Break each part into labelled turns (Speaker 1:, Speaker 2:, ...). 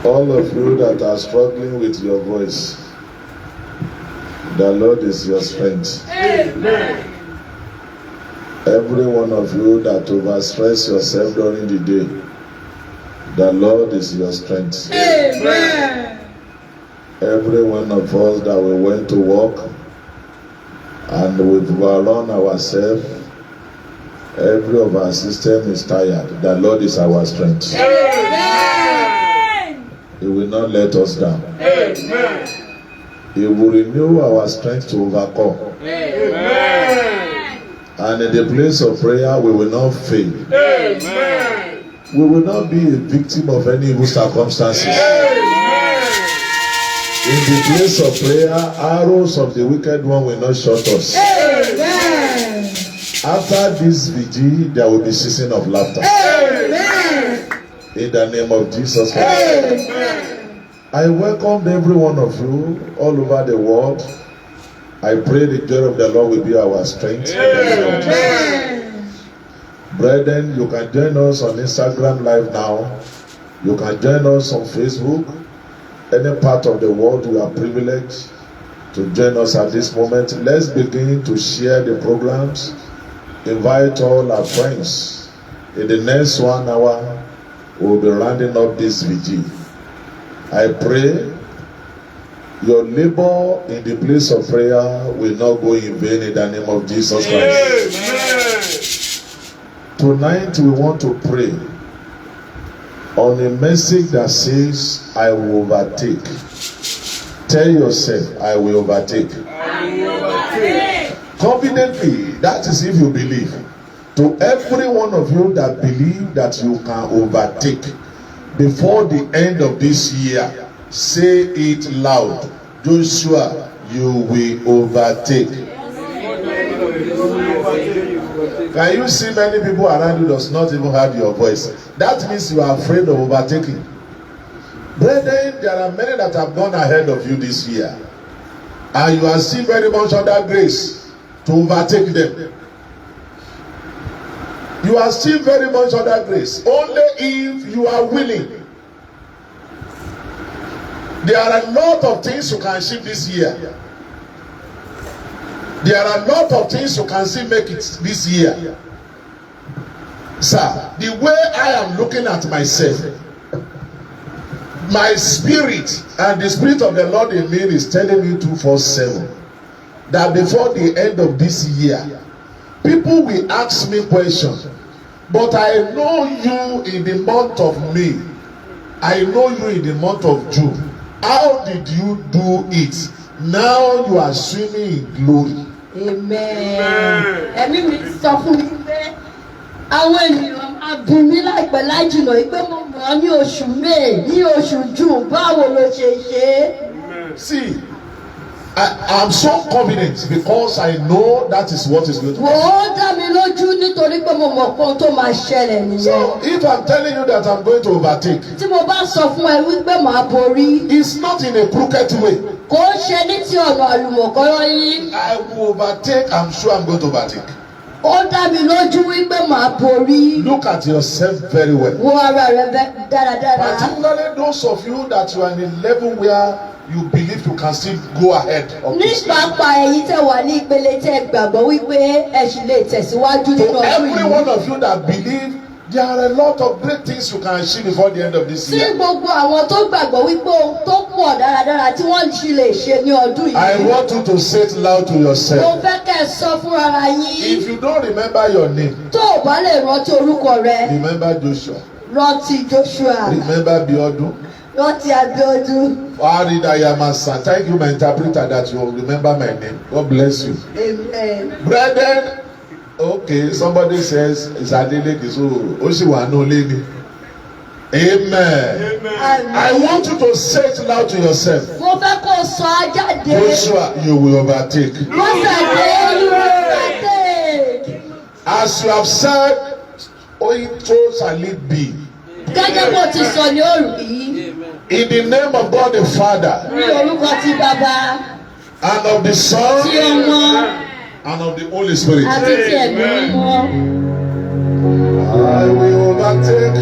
Speaker 1: All of you that are struggling with your voice, the Lord is your strength.
Speaker 2: Amen.
Speaker 1: Every one of you that overstress yourself during the day, the Lord is your strength.
Speaker 2: Amen.
Speaker 1: Every one of us that we went to work and we've run ourselves, every of our system is tired. The Lord is our strength.
Speaker 2: Amen.
Speaker 1: He will not let us down.
Speaker 2: Amen.
Speaker 1: He will renew our strength to overcome.
Speaker 2: Amen.
Speaker 1: And in the place of prayer, we will not fail.
Speaker 2: Amen.
Speaker 1: We will not be a victim of any evil circumstances.
Speaker 2: Amen.
Speaker 1: In the place of prayer, arrows of the wicked one will not shot us.
Speaker 2: Amen.
Speaker 1: After this vigil, there will be season of laughter.
Speaker 2: Amen.
Speaker 1: In the name of Jesus Christ.
Speaker 2: Amen.
Speaker 1: I welcome every one of you all over the world. I pray the joy of the Lord will be our strength.
Speaker 2: Amen.
Speaker 1: Brethren, you can join us on Instagram Live now. You can join us on Facebook. Any part of the world, you are privileged to join us at this moment. Let's begin to share the programs. Invite all our friends. In the next 1 hour, we'll be rounding up this vigil. I pray your labor in the place of prayer will not go in vain in the name of Jesus Christ.
Speaker 2: Amen.
Speaker 1: Tonight we want to pray on a message that says, I will overtake. Tell yourself, I will overtake.
Speaker 2: I will overtake.
Speaker 1: Confidently, that is if you believe. To every one of you that believe that you can overtake before the end of this year, say it loud. Joshua, you will overtake. Can you see many people around you does not even have your voice? That means you are afraid of overtaking. Brethren, there are many that have gone ahead of you this year, and you are still very much under grace to overtake them. You are still very much under grace, only if you are willing. There are a lot of things you can achieve this year. There are a lot of things you can still make it this year. Sir, the way I am looking at myself, my spirit and the spirit of the Lord in me is telling me 247 that before the end of this year, people will ask me questions. But I know you in the month of May. I know you in the month of June. How did you do it? Now you are swimming in glory.
Speaker 2: Amen. Ẹ̀mí mi sọ fún mi pé àwọn ènìyàn máa bù mí láìpẹ́ láìjìnà pé mo mọ̀ ní oṣù May, ní oṣù June, báwo ló ṣe ṣe?
Speaker 1: See, I'm so confident because I know that is what is going to happen.
Speaker 2: Wò ó dá mi lójú nítorí pé mo mọ̀ pé ohun tó máa ṣẹlẹ̀ nìyẹn.
Speaker 1: So if I'm telling you that I'm going to overtake,
Speaker 2: Tí mo bá sọ fún ẹ wípé màá borí,
Speaker 1: it's not in a crooked way.
Speaker 2: kò ṣe ní ti ọ̀nà àlùmọ̀kọ́rọ́ yín.
Speaker 1: I will overtake. I'm sure I'm going to overtake.
Speaker 2: Ó dá mi lójú wípé màá borí.
Speaker 1: Look at yourself very well.
Speaker 2: Wo ara rẹ dáradára.
Speaker 1: Particularly those of you that you are in a level where you believe you can still go ahead of this.
Speaker 2: Nípapá èyí tẹ́ wà ní ìpele tẹ́ gbàgbọ́ wípé ẹ ṣì lè tẹ̀síwájú nínú
Speaker 1: To
Speaker 2: ọdún
Speaker 1: every
Speaker 2: yìí.
Speaker 1: one of you that believe there are a lot of great things you can achieve before the end of this
Speaker 2: Sí
Speaker 1: year.
Speaker 2: gbogbo àwọn tó gbàgbọ́ wípé ohun tó pọ̀ dáradára tí wọ́n ṣì lè ṣe ní ọdún
Speaker 1: I
Speaker 2: yìí.
Speaker 1: want you to say it loud to
Speaker 2: Mo
Speaker 1: yourself.
Speaker 2: fẹ́ kẹ́ ẹ sọ fún ara yín.
Speaker 1: If you don't remember your name,
Speaker 2: Tó o bá lè rántí orúkọ rẹ,
Speaker 1: remember Joshua.
Speaker 2: rántí Joshua,
Speaker 1: Remember Biodun.
Speaker 2: rántí Abíọ́dún.
Speaker 1: Aridayamasa. Thank you, my interpreter, that you remember my name. God bless you.
Speaker 2: Amen.
Speaker 1: Brethren, okay, somebody says it's Adeleke, so Oshiwano Lady. Amen. I want you to say it loud to yourself.
Speaker 2: Mo fẹ́ kó o sọ á jáde.
Speaker 1: Joshua, you will overtake.
Speaker 2: Lọ́sàdé olùwàsàdé.
Speaker 1: As you have said, so shall it be.
Speaker 2: Gẹ́gẹ́ bó ti sọ ní òrùbí.
Speaker 1: In the name of God the Father,
Speaker 2: Ní orúkọ ti bàbá,
Speaker 1: and of the
Speaker 2: ti
Speaker 1: Son,
Speaker 2: ọmọ,
Speaker 1: and of the Holy Spirit.
Speaker 2: àti ti ẹ̀mí mímọ́.
Speaker 1: I will overtake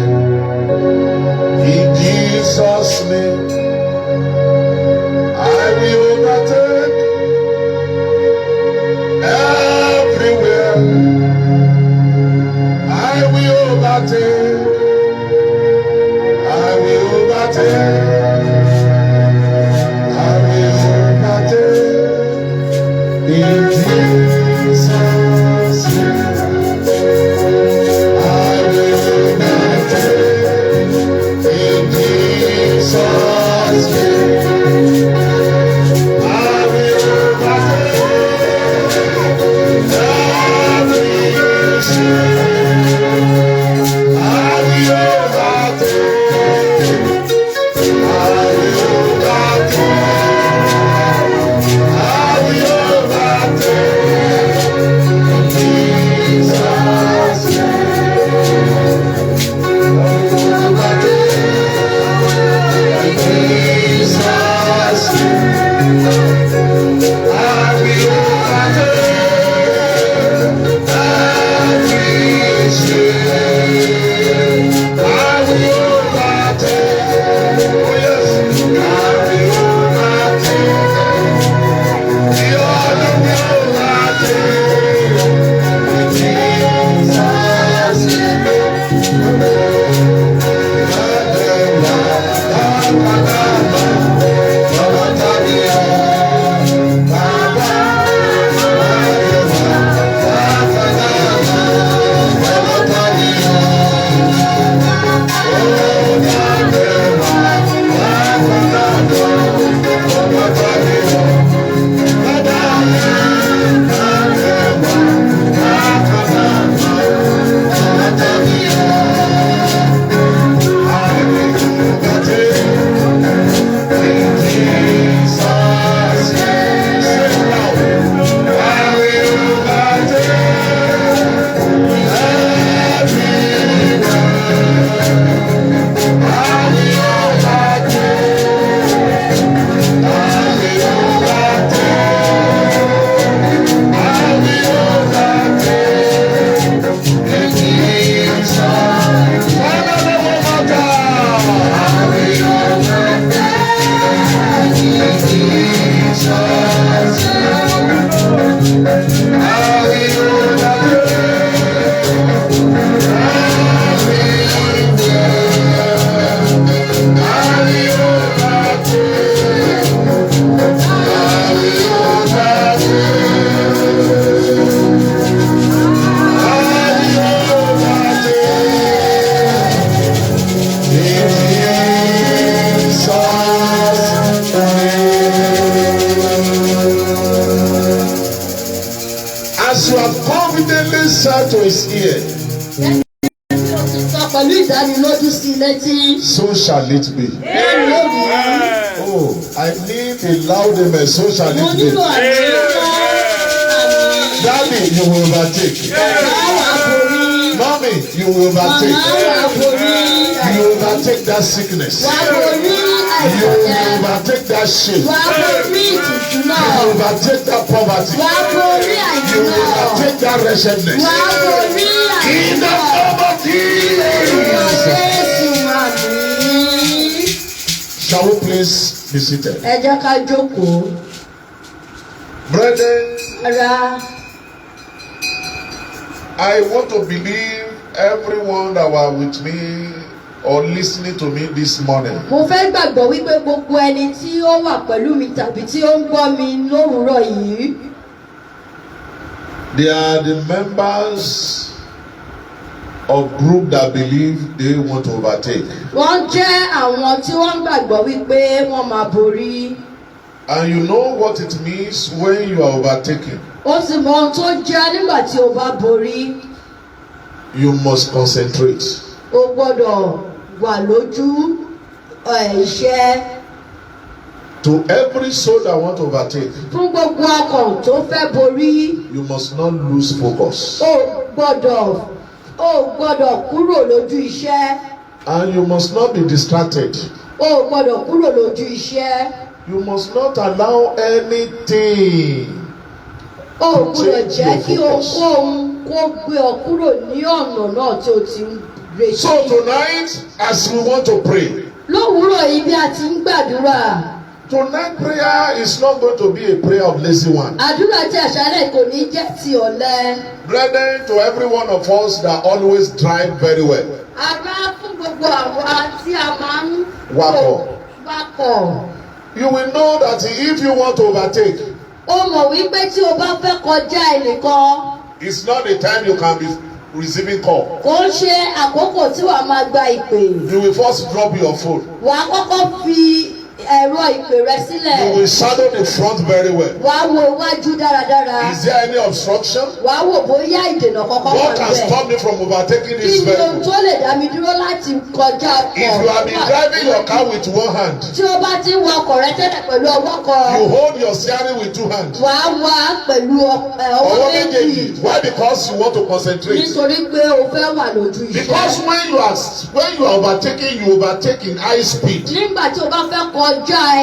Speaker 1: in Jesus' Jesus' name, I will overtake everywhere. I will overtake. I will overtake. I will overtake in Jesus' name. I will overtake in Jesus' name. I will overtake every sin. I will overtake. As you have confidently said to his ear, so shall it be. Oh, I need a loud amen. So shall it be. Daddy, you will overtake. Mommy, you will overtake. You will overtake that sickness. You will overtake that shame. You will overtake that poverty. You will overtake that wretchedness. In the name of Jesus. Shall we please be seated? Brethren, I want to believe everyone that were with me or listening to me this morning.
Speaker 2: Mo fẹ́ gbàgbọ́ wípé gbogbo ẹni tí ó wà pẹ̀lú mi tàbí tí ó ń gbọ́ mi lówùúrọ̀ yìí.
Speaker 1: They are the members of group that believe they want to overtake.
Speaker 2: Wọ́n jẹ́ àwọn tí wọ́n gbàgbọ́ wípé wọ́n máa borí.
Speaker 1: And you know what it means when you are overtaking.
Speaker 2: Ó sì mọ ohun tó jẹ́ nígbà tí o bá borí.
Speaker 1: You must concentrate.
Speaker 2: O gbọ́dọ̀ wà lójú iṣẹ́.
Speaker 1: To every soul that want to overtake.
Speaker 2: Fún gbogbo ọkàn tó fẹ́ borí.
Speaker 1: You must not lose focus.
Speaker 2: O gbọ́dọ̀ kúrò lójú iṣẹ́.
Speaker 1: And you must not be distracted.
Speaker 2: O gbọ́dọ̀ kúrò lójú iṣẹ́.
Speaker 1: You must not allow anything.
Speaker 2: O gbọ́dọ̀ jẹ́ kí ohunkóhun kó gbé ọ kúrò ní ọ̀nà náà tí o ti ń retí.
Speaker 1: So tonight, as we want to pray.
Speaker 2: lówùúrọ̀ yìí bí a ti ń gbàdúrà.
Speaker 1: Tonight prayer is not going to be a prayer of lazy one.
Speaker 2: Àdúrà tí àṣálẹ̀ kò ní jẹ́ ti ọ̀lẹ.
Speaker 1: Brethren, to every one of us that always drive very well.
Speaker 2: Ará fún gbogbo àwa tí a máa ń wakọ̀.
Speaker 1: You will know that if you want to overtake,
Speaker 2: O mọ̀ wípé tí o bá fẹ́ kọjá ẹnìkan.
Speaker 1: it's not the time you can be receiving call.
Speaker 2: Kò ń ṣe àkókò tí wàá máa gba ìpè.
Speaker 1: You will first drop your phone.
Speaker 2: Wàá kọ́kọ́ fi ẹ̀rọ ìpè rẹ sílẹ̀.
Speaker 1: You will shadow the front very well.
Speaker 2: Wàá wo iwájú dáradára.
Speaker 1: Is there any obstruction?
Speaker 2: Wàá wò bóyá ìdènà kankan wà
Speaker 1: What can
Speaker 2: níbẹ̀.
Speaker 1: stop me from overtaking
Speaker 2: Kí
Speaker 1: this
Speaker 2: ni ohun
Speaker 1: vehicle?
Speaker 2: tó lè dá mi dúró láti kọjá ọkọ̀?
Speaker 1: If you have been driving your car with one hand,
Speaker 2: Tí o bá ti ń wa ọkọ̀ rẹ tẹ́lẹ̀ pẹ̀lú ọwọ́ kan.
Speaker 1: you hold your steering with two hands.
Speaker 2: Wàá wá pẹ̀lú ọwọ́
Speaker 1: Ọwọ́
Speaker 2: méjì.
Speaker 1: méjèèjì. Why? Because you want to concentrate.
Speaker 2: Nítorí pé o fẹ́ wà lójú
Speaker 1: Because
Speaker 2: iṣẹ́.
Speaker 1: when you are overtaking, you overtake in high speed.
Speaker 2: Nígbà tí o bá fẹ́ kọjá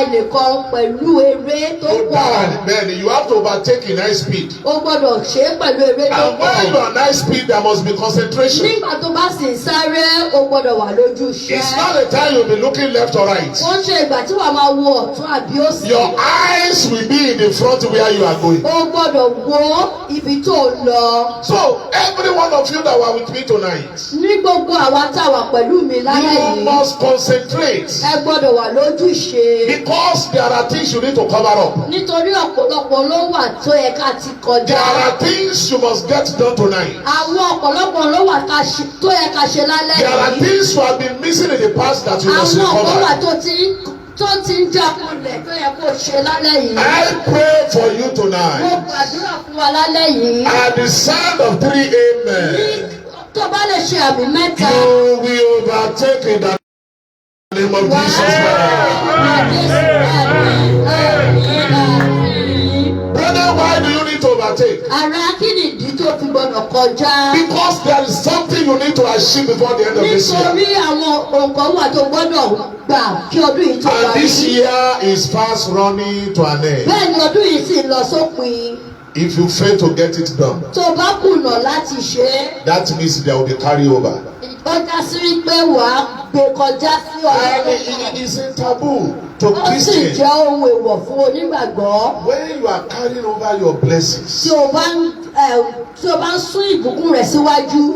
Speaker 2: ẹnìkan pẹ̀lú eré tó
Speaker 1: So
Speaker 2: pọ̀.
Speaker 1: then you have to overtake in high speed.
Speaker 2: O gbọ́dọ̀ ṣe é pẹ̀lú eré tó
Speaker 1: And when you
Speaker 2: pọ̀.
Speaker 1: are on high speed, there must be concentration.
Speaker 2: Nígbà tó bá sì ń sáré, o gbọ́dọ̀ wà lójú iṣẹ́.
Speaker 1: It's not the time you'll be looking left or right.
Speaker 2: Ó ń ṣe ìgbà tí wàá máa wo ọ̀tún àbí òsì.
Speaker 1: Your eyes will be in the front where you are going.
Speaker 2: O gbọ́dọ̀ wo ibi tó ń lọ.
Speaker 1: So every one of you that were with me tonight,
Speaker 2: Ní gbogbo àwa tá a wà pẹ̀lú mi lálẹ́
Speaker 1: you
Speaker 2: yìí,
Speaker 1: must concentrate.
Speaker 2: ẹ gbọ́dọ̀ wà lójú ìṣe.
Speaker 1: Because there are things you need to cover up.
Speaker 2: Nítorí ọ̀pọ̀lọpọ̀ ló wà tó yẹ ká ti kọjá.
Speaker 1: There are things you must get done tonight.
Speaker 2: Àwọn ọ̀pọ̀lọpọ̀ ló wà tó yẹ ká ṣe lálẹ́
Speaker 1: There are
Speaker 2: yìí.
Speaker 1: things you have been missing in the past that you must
Speaker 2: Àwọn ọ̀pọ̀ wà
Speaker 1: recover.
Speaker 2: tó ti ń jákulẹ̀ tó yẹ kó ṣe lálẹ́ yìí.
Speaker 1: I pray for you
Speaker 2: Mo
Speaker 1: tonight.
Speaker 2: gbàdúrà fún wa lálẹ́ yìí.
Speaker 1: At the sound of 3 amen,
Speaker 2: Tó bá lè ṣe àmì mẹ́ta.
Speaker 1: you will overtake in the name of Jesus Christ. Brother, why do you need to overtake?
Speaker 2: Ara kí ni ìdí tó fi gbọdọ̀ kọjá?
Speaker 1: Because there is something you need to achieve before the end of this year.
Speaker 2: Nítorí àwọn nǹkan wà tó gbọdọ̀ gbà kí ọdún yìí tó
Speaker 1: And this
Speaker 2: parí.
Speaker 1: year is fast running to an end.
Speaker 2: Bẹ́ẹ̀ ni ọdún yìí sì lọ sópin.
Speaker 1: If you fail to get it done,
Speaker 2: Tó bá kùnà láti ṣe é,
Speaker 1: that means there will be carryover.
Speaker 2: ó já sí wípé wàá gbé kọjá sí ọ̀rọ̀
Speaker 1: And it is a taboo to
Speaker 2: ó sì
Speaker 1: Christians.
Speaker 2: jẹ́ ohun èèwọ̀ fún onígbàgbọ́.
Speaker 1: When you are carrying over your blessings,
Speaker 2: Tí o bá ń sún ìbùkún rẹ̀ síwájú,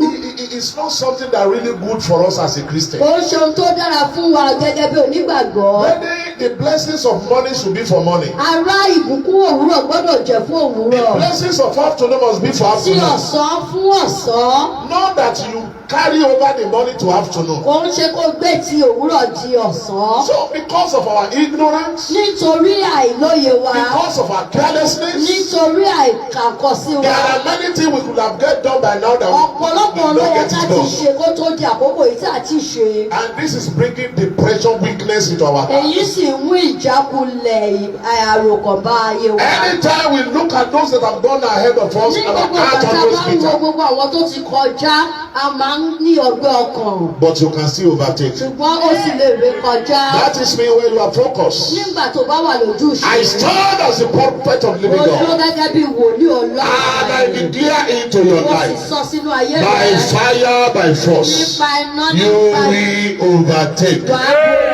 Speaker 1: it's not something that really good for us as a Christian.
Speaker 2: ó ń ṣe ohun tó dára fún wa gẹ́gẹ́ bí onígbàgbọ́.
Speaker 1: Whether the blessings of money should be for money,
Speaker 2: Ará ìbùkún òwúrọ̀ gbọ́dọ̀ jẹ́ fún òwúrọ̀.
Speaker 1: blessings of afternoon must be for
Speaker 2: Tí
Speaker 1: afternoon.
Speaker 2: ọ̀sán fún ọ̀sán.
Speaker 1: Not that you carry over the money to afternoon.
Speaker 2: Kò ń ṣe kó gbé ti òwúrọ̀ di ọ̀sán.
Speaker 1: So because of our ignorance,
Speaker 2: Nítorí àìlóye wa.
Speaker 1: because of our carelessness,
Speaker 2: Nítorí àìkàkọsí
Speaker 1: there
Speaker 2: wa.
Speaker 1: are many things we could have get done by now that
Speaker 2: Ọ̀pọ̀lọpọ̀
Speaker 1: we
Speaker 2: ló
Speaker 1: don't
Speaker 2: yẹ
Speaker 1: get
Speaker 2: ká
Speaker 1: it
Speaker 2: ti
Speaker 1: done.
Speaker 2: ṣe kó tó di àkókò yìí tí a ti ṣe.
Speaker 1: And this is bringing depression, weakness into our
Speaker 2: Èyí
Speaker 1: hearts.
Speaker 2: sì ń mú ìjákulẹ̀ àròkàn bá ayé wa.
Speaker 1: Anytime we look at those that have gone ahead of us,
Speaker 2: Ní
Speaker 1: our
Speaker 2: gbogbo
Speaker 1: heart
Speaker 2: ìgbà tá a
Speaker 1: always
Speaker 2: bá ń wo
Speaker 1: bitter.
Speaker 2: gbogbo àwọn tó ti kọjá, a máa ń ní ọgbẹ́ ọkàn.
Speaker 1: But you can still overtake.
Speaker 2: Ṣùgbọ́n ó sì lè ré kọjá.
Speaker 1: That is me when you are focused.
Speaker 2: Nígbà tó bá wà lójú
Speaker 1: I
Speaker 2: ìṣe.
Speaker 1: stand as a prophet of living
Speaker 2: Ó dúró
Speaker 1: God.
Speaker 2: gẹ́gẹ́ bí wòlíì Ọlọ́run.
Speaker 1: And I declare into your
Speaker 2: Ó sì
Speaker 1: life,
Speaker 2: sọ sínú ayé
Speaker 1: by
Speaker 2: rẹ̀.
Speaker 1: fire, by force,
Speaker 2: Nípa iná
Speaker 1: you
Speaker 2: nípa
Speaker 1: will overtake.
Speaker 2: ìwà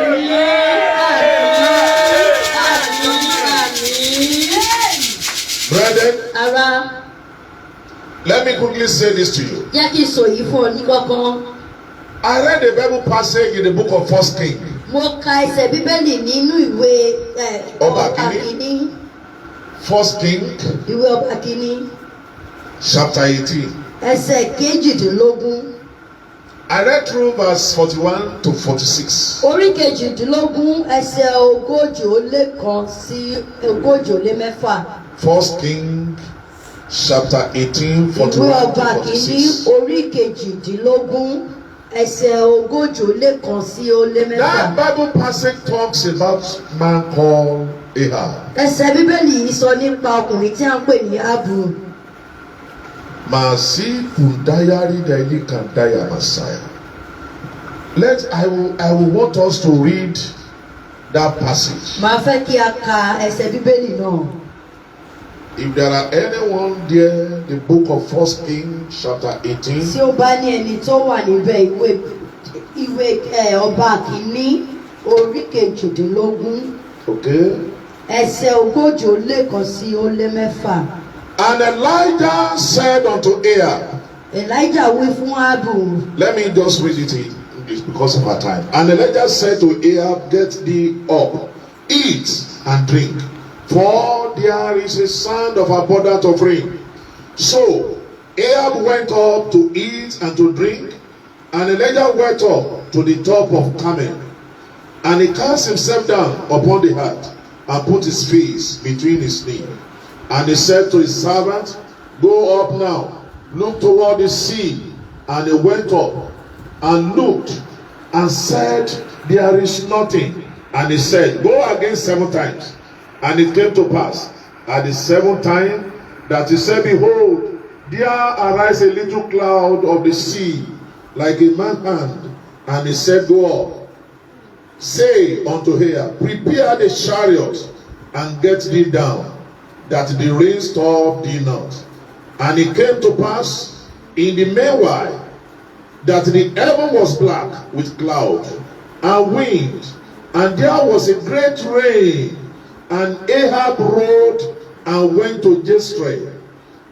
Speaker 2: borí. Àmín.
Speaker 1: Brethren,
Speaker 2: Ara,
Speaker 1: let me quickly say this to you.
Speaker 2: jẹ́ kí n sọ yìí fún ọ ní kọ́kọ́.
Speaker 1: I read a Bible passage in the book of 1 Kings.
Speaker 2: Mo ka ẹsẹ̀ Bíbélì nínú ìwé
Speaker 1: Ọba
Speaker 2: Ọba
Speaker 1: Kìíní.
Speaker 2: Kìíní.
Speaker 1: 1 Kings
Speaker 2: Ìwé Ọba Kìíní.
Speaker 1: chapter 18.
Speaker 2: Ẹsẹ̀ kejìdínlógún.
Speaker 1: I read through verse 41 to 46.
Speaker 2: Orí kejìdínlógún ẹsẹ̀ ogójì ó lé kan sí ogójì ó lé mẹ́fà.
Speaker 1: 1 Kings chapter 18,
Speaker 2: Ìwé
Speaker 1: 41 to
Speaker 2: Ọba Kìíní
Speaker 1: 46.
Speaker 2: orí kejìdínlógún ẹsẹ̀ ogójì ó lé kan sí ó lé
Speaker 1: That
Speaker 2: mẹ́fà.
Speaker 1: Bible passage talks about a man called Ahab.
Speaker 2: Ẹsẹ̀ Bíbélì yìí sọ nípa ọkùnrin tí a ń pè ní Ábù.
Speaker 1: Masi kundayari daili kandaya Messiah. I will want us to read that passage.
Speaker 2: Màá fẹ́ kí a ka ẹsẹ̀ Bíbélì náà.
Speaker 1: If there are anyone there, the book of 1 Kings chapter 18.
Speaker 2: Tí ó bá ní ẹni tó wà níbẹ̀ ìwé Ọba Kìíní orí kejìdínlógún.
Speaker 1: Okay.
Speaker 2: Ẹsẹ̀ ogójì ó lé kan sí ó lé mẹ́fà.
Speaker 1: And Elijah said unto Ahab.
Speaker 2: Elijah wí fún Áhábù.
Speaker 1: Let me just read it in English because of our time. And Elijah said to Ahab, get thee up, eat and drink, for there is a sound of abundant of rain. So Ahab went up to eat and to drink, and Elijah went up to the top of Carmel, and he cast himself down upon the earth, and put his face between his knees. And he said to his servant, go up now, look toward the sea. And he went up and looked and said, there is nothing. And he said, go again 7 times. And it came to pass at the 7th time that he said, behold, there arise a little cloud of the sea, like a man's hand. And he said, go up, say unto her, prepare the chariot, and get thee down, that the rain stop thee not. And it came to pass in the meanwhile that the heaven was black with cloud and wind, and there was a great rain. And Ahab rode and went to Jezreel.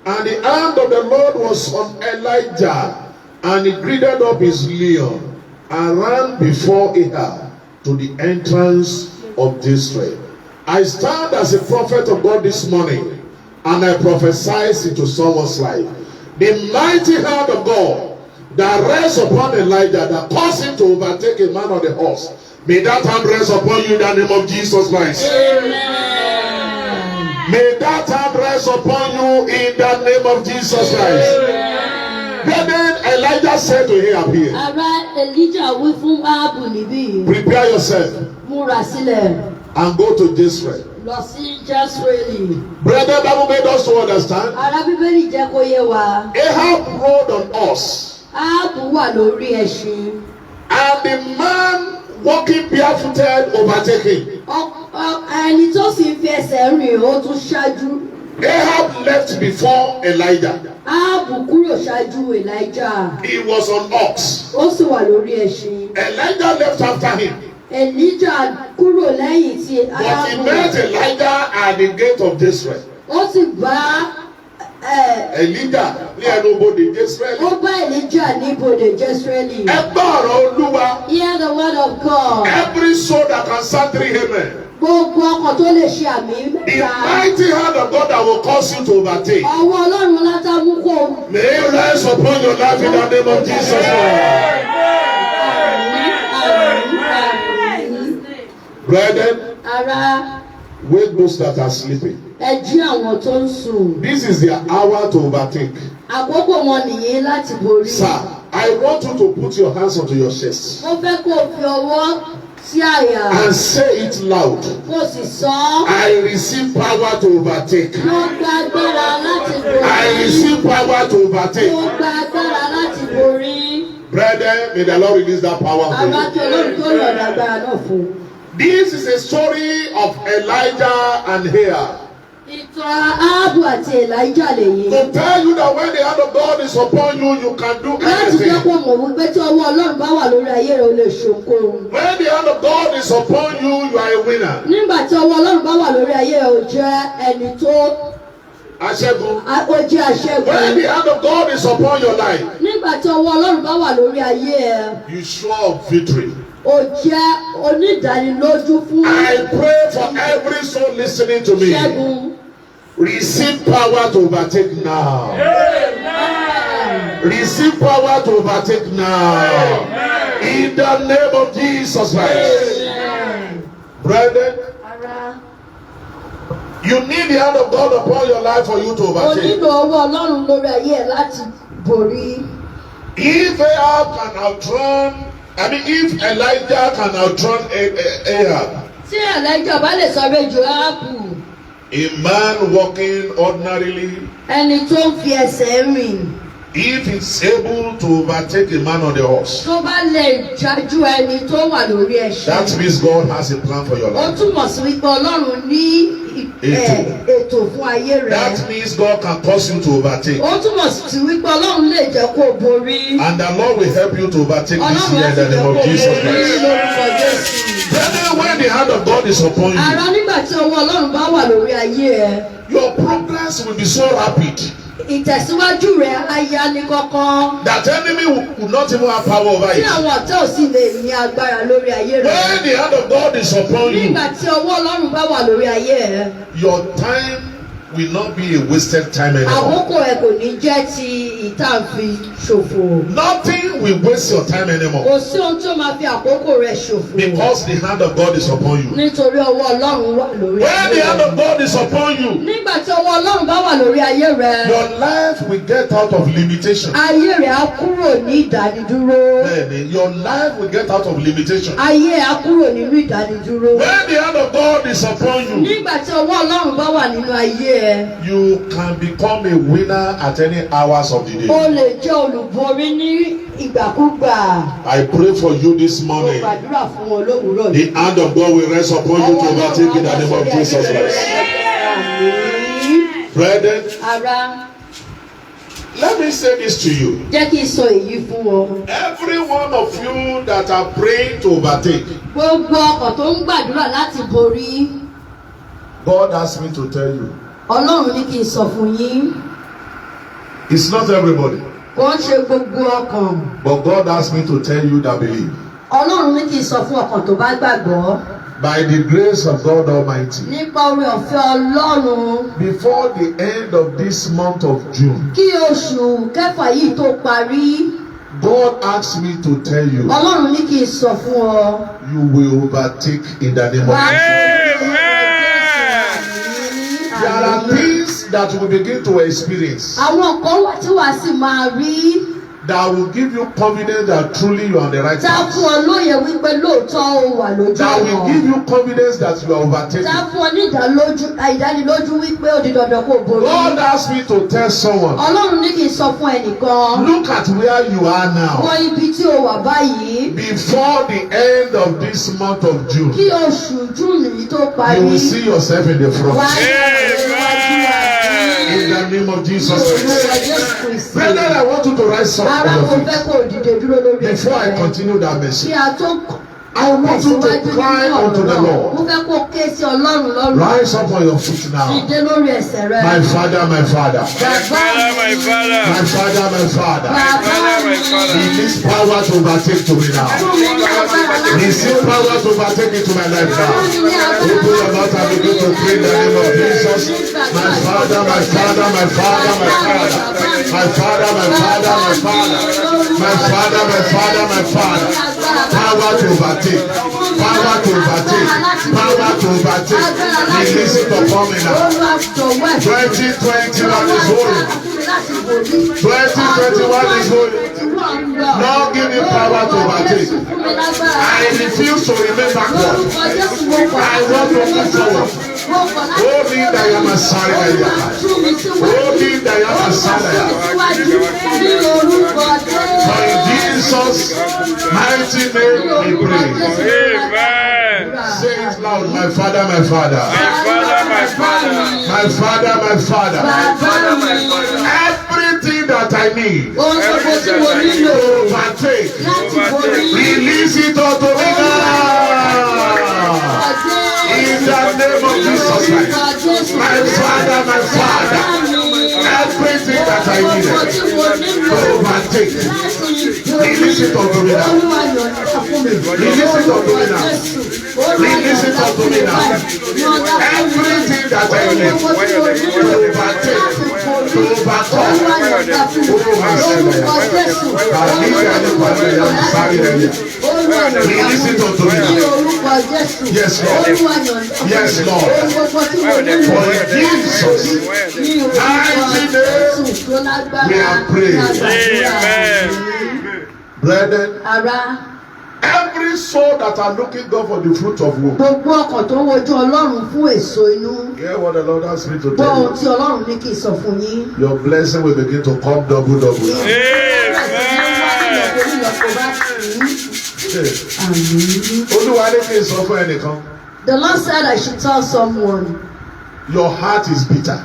Speaker 1: And the hand of the Lord was on Elijah, and he girded up his lion and ran before Ahab to the entrance of Jezreel. I stand as a prophet of God this morning, and I prophesy into someone's life. The mighty hand of God that rests upon Elijah, that caused him to overtake a man on the horse, may that hand rest upon you in the name of Jesus Christ. Amen. May that hand rest upon you in the name of Jesus Christ. Then Elijah said to him here, prepare yourself and go to Jezreel. Brother, Bible made us to understand. Ahab rode on horse, and the man walking barefooted overtaking. Ahab left before Elijah. He was on ox. Elijah left after him. But he met Elijah at the gate of Jezreel. Elijah ní ẹnubodè Jezreel.
Speaker 2: Hear the word of God.
Speaker 1: Every soul that can sound 3 amen. The mighty hand of God that will cause you to overtake. May it rise upon your life in the name of Jesus. Brethren, wake those that are sleeping. This is their hour to overtake. Sir, I want you to put your hands onto your chest and say it loud. I receive power to overtake. I receive power to overtake. Brethren, may the Lord release that power for you. This is a story of Elijah and Ahab. To tell you that when the hand of God is upon you, you can do anything. When the hand of God is upon you, you are a winner. When the hand of God is upon your life, you show up victory. I pray for every soul listening to me. Receive power to overtake now. Amen. Receive power to overtake now. Amen. In the name of Jesus Christ. Brethren, you need the hand of God upon your life for you to overtake. If Ahab can outrun, if Elijah can outrun Ahab, a man walking ordinarily, if he's able to overtake a man on the horse, that means God has a plan for your life. That means God can cause you to overtake. And the Lord will help you to overtake this year in the name of Jesus Christ. the hand of God is upon you,
Speaker 2: Ará nígbà tí ọwọ́ Ọlọ́run bá wà lórí ayé ẹ.
Speaker 1: your progress will be so rapid
Speaker 2: Ìtẹ̀síwájú rẹ̀ á yá ní kọ́kọ́.
Speaker 1: that enemy will not even have power over
Speaker 2: Tí
Speaker 1: it.
Speaker 2: àwọn ọ̀tá ò sì lè ní agbára lórí ayé rẹ̀.
Speaker 1: When the hand of God is upon you,
Speaker 2: Nígbà tí ọwọ́ Ọlọ́run bá wà lórí ayé ẹ.
Speaker 1: your time will not be a wasted time anymore.
Speaker 2: Àkókò ẹ kò ní jẹ́ ti ìtànfi ṣòfò.
Speaker 1: Nothing will waste your time anymore
Speaker 2: Kò sí ohun tí ó máa fi àkókò rẹ̀ ṣòfò.
Speaker 1: because the hand of God is upon you.
Speaker 2: Nítorí ọwọ́ Ọlọ́run wà lórí
Speaker 1: When
Speaker 2: ayé
Speaker 1: the hand
Speaker 2: rẹ̀.
Speaker 1: of God is upon you,
Speaker 2: Nígbà tí ọwọ́ Ọlọ́run bá wà lórí ayé rẹ̀.
Speaker 1: your life will get out of limitation.
Speaker 2: Ayé rẹ̀ á kúrò ní ìdánidúró.
Speaker 1: Then your life will get out of limitation.
Speaker 2: Ayé á kúrò nínú ìdánidúró.
Speaker 1: When the hand of God is upon you,
Speaker 2: Nígbà tí ọwọ́ Ọlọ́run bá wà nínú ayé ẹ.
Speaker 1: you can become a winner at any hours of the
Speaker 2: O
Speaker 1: day.
Speaker 2: lè jẹ́ olùborí ní ìgbàkúgbà.
Speaker 1: I pray for you this
Speaker 2: Mo
Speaker 1: morning.
Speaker 2: gbàdúrà fún wọn lówùúrọ̀
Speaker 1: The
Speaker 2: yìí.
Speaker 1: hand of God will rest upon you to overtake in the name of Jesus Christ.
Speaker 2: Àmín.
Speaker 1: Brethren,
Speaker 2: Ará,
Speaker 1: let me say this to you.
Speaker 2: jẹ́ kí n sọ èyí fún ọ.
Speaker 1: Every one of you that are praying to overtake,
Speaker 2: Gbogbo ọkàn tó ń gbàdúrà láti borí.
Speaker 1: God asked me to tell you,
Speaker 2: Ọlọ́run ní kí n sọ fún yín.
Speaker 1: it's not everybody,
Speaker 2: Kò ń ṣe gbogbo ọkàn.
Speaker 1: but God asked me to tell you that believe.
Speaker 2: Ọlọ́run ní kí n sọ fún ọkàn tó bá gbàgbọ́.
Speaker 1: By the grace of God Almighty,
Speaker 2: Nípa oore ọ̀fẹ́ Ọlọ́run.
Speaker 1: before the end of this month of June,
Speaker 2: Kí oṣù kẹfà yìí tó parí.
Speaker 1: God asked me to tell you,
Speaker 2: Ọlọ́run ní kí n sọ fún ọ.
Speaker 1: you will overtake in the name of Jesus. There are things that you will begin to experience
Speaker 2: Àwọn kan wà tí wàá sì máa rí.
Speaker 1: that will give you confidence that truly you are on the right
Speaker 2: Tá
Speaker 1: path.
Speaker 2: fún ọ lóye wípé lóòótọ́ o wà lójú
Speaker 1: That will
Speaker 2: ọ̀nà.
Speaker 1: give you confidence that you are overtaking.
Speaker 2: Tá fún ọ ní ìdánilójú wípé ó di dandan kó borí.
Speaker 1: God asked me to tell someone,
Speaker 2: Ọlọ́run ní kí n sọ fún ẹnìkan.
Speaker 1: look at where you are
Speaker 2: Wọ
Speaker 1: now.
Speaker 2: ibi tí o wà báyìí.
Speaker 1: Before the end of this month of June,
Speaker 2: Kí oṣù Júùnù yìí tó parí.
Speaker 1: you will see yourself in the
Speaker 2: Wà
Speaker 1: front.
Speaker 2: á yẹ ìwájú
Speaker 1: In the name of Jesus
Speaker 2: Olúwa
Speaker 1: Christ.
Speaker 2: Jésù Kristì.
Speaker 1: Brethren, I want you to rise up
Speaker 2: Ara
Speaker 1: on
Speaker 2: kò
Speaker 1: your
Speaker 2: fẹ́
Speaker 1: feet.
Speaker 2: kó o dìde dúró lórí
Speaker 1: Before I
Speaker 2: ẹsẹ̀ rẹ.
Speaker 1: continue that
Speaker 2: Kí
Speaker 1: message,
Speaker 2: a tó
Speaker 1: I want you to
Speaker 2: tẹ̀síwájú
Speaker 1: cry
Speaker 2: nínú
Speaker 1: unto
Speaker 2: ọ̀rọ̀
Speaker 1: the
Speaker 2: náà.
Speaker 1: Lord.
Speaker 2: Mo fẹ́ kó o ké sí Ọlọ́run lọ́rùn.
Speaker 1: Rise up on your feet now.
Speaker 2: Dìde lórí ẹsẹ̀ rẹ.
Speaker 1: My Father, my Father.
Speaker 2: Bàbá
Speaker 1: My Father, my Father.
Speaker 2: Bàbá
Speaker 1: Release power to overtake to me now.
Speaker 2: fún mi ní agbára láti
Speaker 1: Receive power to overtake into my life now. Open your mouth and begin to pray in the name of Jesus. My Father, my Father, my Father, my Father. My Father, my Father, my Father. My Father, my Father, my Father. Power to overtake. Power to overtake. Power to overtake. Release it upon me now. 2021 is holy. 2021 is holy. Now give me power to overtake. I refuse to remain backward. I want to move forward. Oh, me that I am a Messiah. Oh, me that I am a Messiah. For in Jesus' mighty name we pray. Say it loud, my Father, my Father. My Father, my Father. Everything that I need to overtake, release it unto me now. In the name of Jesus Christ. My Father, everything that I needed to overtake, release it unto me now. Release it unto me now. Release it unto me now. Everything that I need to overtake, to overcome. Release it unto me now. Yes, Lord. Yes, Lord. For in Jesus' mighty name we are praying.
Speaker 3: Amen.
Speaker 1: Brethren,
Speaker 2: Ará,
Speaker 1: every soul that are looking God for the fruit of womb,
Speaker 2: gbogbo ọkàn tó ń wojú Ọlọ́run fún èso inú.
Speaker 1: hear what the Lord has me to
Speaker 2: Gbọ́
Speaker 1: tell
Speaker 2: ohun
Speaker 1: you.
Speaker 2: tí Ọlọ́run ní kí n sọ fún yín.
Speaker 1: Your blessing will begin to come double. Olúwa ní kí n sọ fún ẹnìkan.
Speaker 2: The Lord said I should tell someone,
Speaker 1: Your heart is bitter.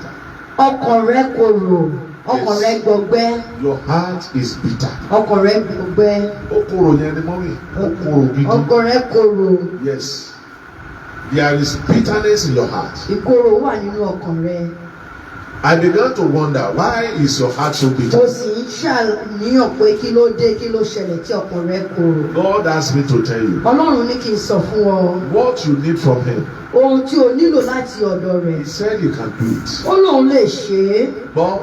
Speaker 2: ọkàn rẹ korò, ọkàn rẹ gbọgbẹ́,
Speaker 1: Your heart is bitter.
Speaker 2: ọkàn rẹ gbọgbẹ́,
Speaker 1: Ó korò yẹn ni mọ́mí. Ó korò gidi.
Speaker 2: ọkàn rẹ korò.
Speaker 1: Yes. there is bitterness in your heart.
Speaker 2: Ìkorò wà nínú ọkàn rẹ.
Speaker 1: I began to wonder, why is your heart so bitter?
Speaker 2: Mo sì ń ṣàníyàn pé kí ló dé, kí ló ṣẹlẹ̀ tí ọkàn rẹ korò.
Speaker 1: God asked me to tell you
Speaker 2: Ọlọ́run ní kí n sọ fún ọ.
Speaker 1: what you need from Him.
Speaker 2: Ohun tí o nílò láti ọ̀dọ̀
Speaker 1: He
Speaker 2: rẹ̀.
Speaker 1: said you can do it.
Speaker 2: Ó lóun lè ṣe é.
Speaker 1: But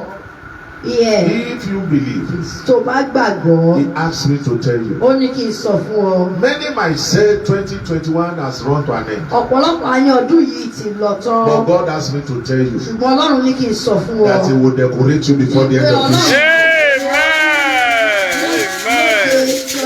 Speaker 1: if you believe,
Speaker 2: Tó bá gbàgbọ́,
Speaker 1: He asked me to tell you.
Speaker 2: ó ní kí n sọ fún ọ.
Speaker 1: Many might say 2021 has run to an end.
Speaker 2: Ọ̀pọ̀lọpọ̀ àní ọdún yìí ti lọ tán.
Speaker 1: But God asked me to tell you
Speaker 2: Ṣùgbọ́n Ọlọ́run ní kí n sọ fún ọ.
Speaker 1: that He will decorate you before the end of this year.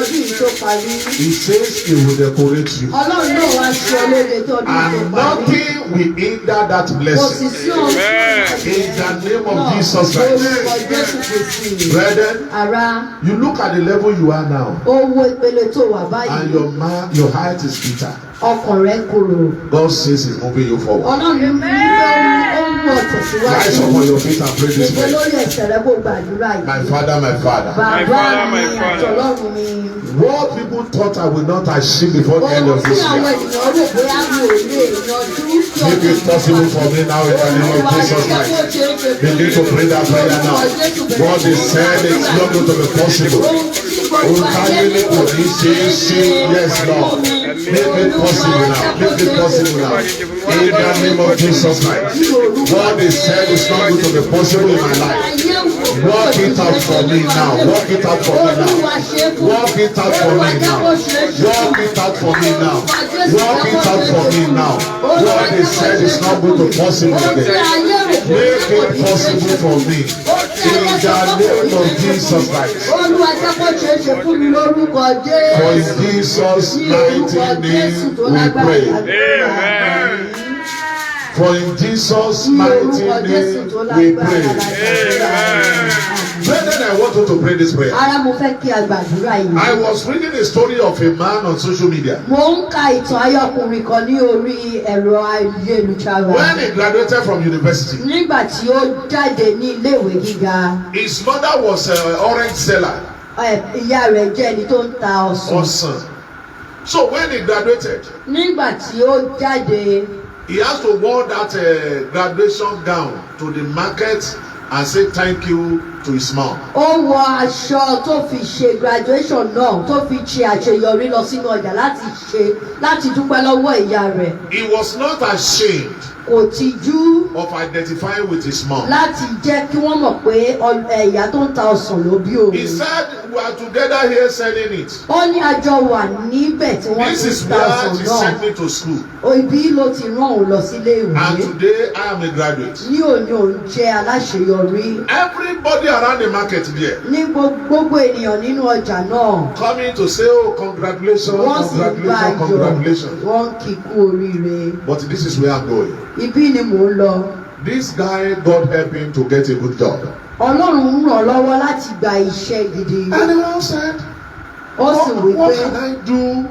Speaker 1: He says He will decorate you.
Speaker 2: Ọlọ́run náà wá ṣe olóore tó ọdún tó
Speaker 1: And
Speaker 2: parí.
Speaker 1: nothing will hinder that
Speaker 2: Kò sì
Speaker 1: blessing.
Speaker 2: sí ohun tí
Speaker 1: In the name of
Speaker 2: náà
Speaker 1: Jesus
Speaker 2: lórúkọ
Speaker 1: Christ.
Speaker 2: Jésù Kristi.
Speaker 1: Brethren,
Speaker 2: Ará,
Speaker 1: you look at the level you are now,
Speaker 2: owó ìpele tó wà
Speaker 1: and
Speaker 2: báyìí,
Speaker 1: your heart is bitter.
Speaker 2: ọkàn rẹ̀ korò.
Speaker 1: God says He's moving you forward.
Speaker 2: Ọlọ́run ní pé ó ń mú ọ̀tẹ̀
Speaker 1: Rise
Speaker 2: síwájú.
Speaker 1: upon your feet and pray this
Speaker 2: Ìgbé
Speaker 1: prayer.
Speaker 2: lórí ẹsẹ̀ rẹ̀ kó gbàdúrà yìí.
Speaker 1: My Father, my Father.
Speaker 2: Bàbá mi
Speaker 3: my Father.
Speaker 2: àtọ̀lọ́run mi.
Speaker 1: What people thought I will not achieve before the end
Speaker 2: Ohun
Speaker 1: of
Speaker 2: tí
Speaker 1: this
Speaker 2: àwọn
Speaker 1: year,
Speaker 2: ènìyàn rò bóyá mi ò lè yanjú.
Speaker 1: make it possible for me now in the name of Jesus Christ. Begin to pray that prayer now. God is said it's not going to be possible. Yes, Lord. Make it possible now. Make it possible now. In the name of Jesus Christ. God is said it's not going to be possible in my life. Work it out for me now. Work it out for me now. Work it out for me now. Work it out for me now. Work it out for me now. God is said it's not going to be possible again. Make it possible for me. In the name of Jesus Christ. For in Jesus' mighty name we pray.
Speaker 3: Amen.
Speaker 1: For in Jesus' mighty name we pray. Brethren, I want you to pray this prayer.
Speaker 2: Ara mo fẹ́ kí a gbàdúrà yìí.
Speaker 1: I was reading a story of a man on social media.
Speaker 2: Mo ń ka ìtàn ayé ọkùnrin kan ní orí ẹ̀rọ ayélujára.
Speaker 1: When he graduated from university,
Speaker 2: Nígbà tí ó jáde ní iléèwé gíga,
Speaker 1: his mother was an orange seller.
Speaker 2: ìyá rẹ̀ jẹ́ ẹni tó ń ta ọsàn.
Speaker 1: Awesome. So when he graduated,
Speaker 2: Nígbà tí ó jáde,
Speaker 1: he has to wear that graduation gown to the market and say thank you to his mom.
Speaker 2: ó wọ aṣọ tó fi ṣe graduation náà, tó fi ṣe àṣeyọrí lọ sínú ọjà láti dúpẹ́ lọ́wọ́ ìyá rẹ̀.
Speaker 1: He was not ashamed
Speaker 2: Kò tijú
Speaker 1: of identifying with his mom.
Speaker 2: láti jẹ́ kí wọ́n mọ̀ pé ìyá tó ń ta ọsàn ló bí òun.
Speaker 1: He said we are together here selling it.
Speaker 2: Ó ní àjọ wà níbẹ̀ tí wọ́n
Speaker 1: This
Speaker 2: ti
Speaker 1: is
Speaker 2: ń ta
Speaker 1: where
Speaker 2: ọsàn
Speaker 1: he
Speaker 2: náà.
Speaker 1: sent me to school.
Speaker 2: Ibi ló ti rán òun lọ sílé
Speaker 1: And
Speaker 2: ìwé.
Speaker 1: today I am a graduate.
Speaker 2: Ní òní òun jẹ́ aláṣeyọrí.
Speaker 1: Everybody around the market there
Speaker 2: Ní gbogbo ènìyàn nínú ọjà náà,
Speaker 1: coming to say, oh, congratulations,
Speaker 2: wọ́n sì ń bá a
Speaker 1: congratulations,
Speaker 2: yọ̀,
Speaker 1: congratulations.
Speaker 2: wọ́n ń kí kú oríire.
Speaker 1: But this is where I'm going.
Speaker 2: Ibi ni mò ń lọ.
Speaker 1: This guy, God help him to get a good job.
Speaker 2: Ọlọ́run ń ràn lọ́wọ́ láti gba iṣẹ́ gidi.
Speaker 1: And the man said,
Speaker 2: Ó sì wí
Speaker 1: what
Speaker 2: pé
Speaker 1: can I do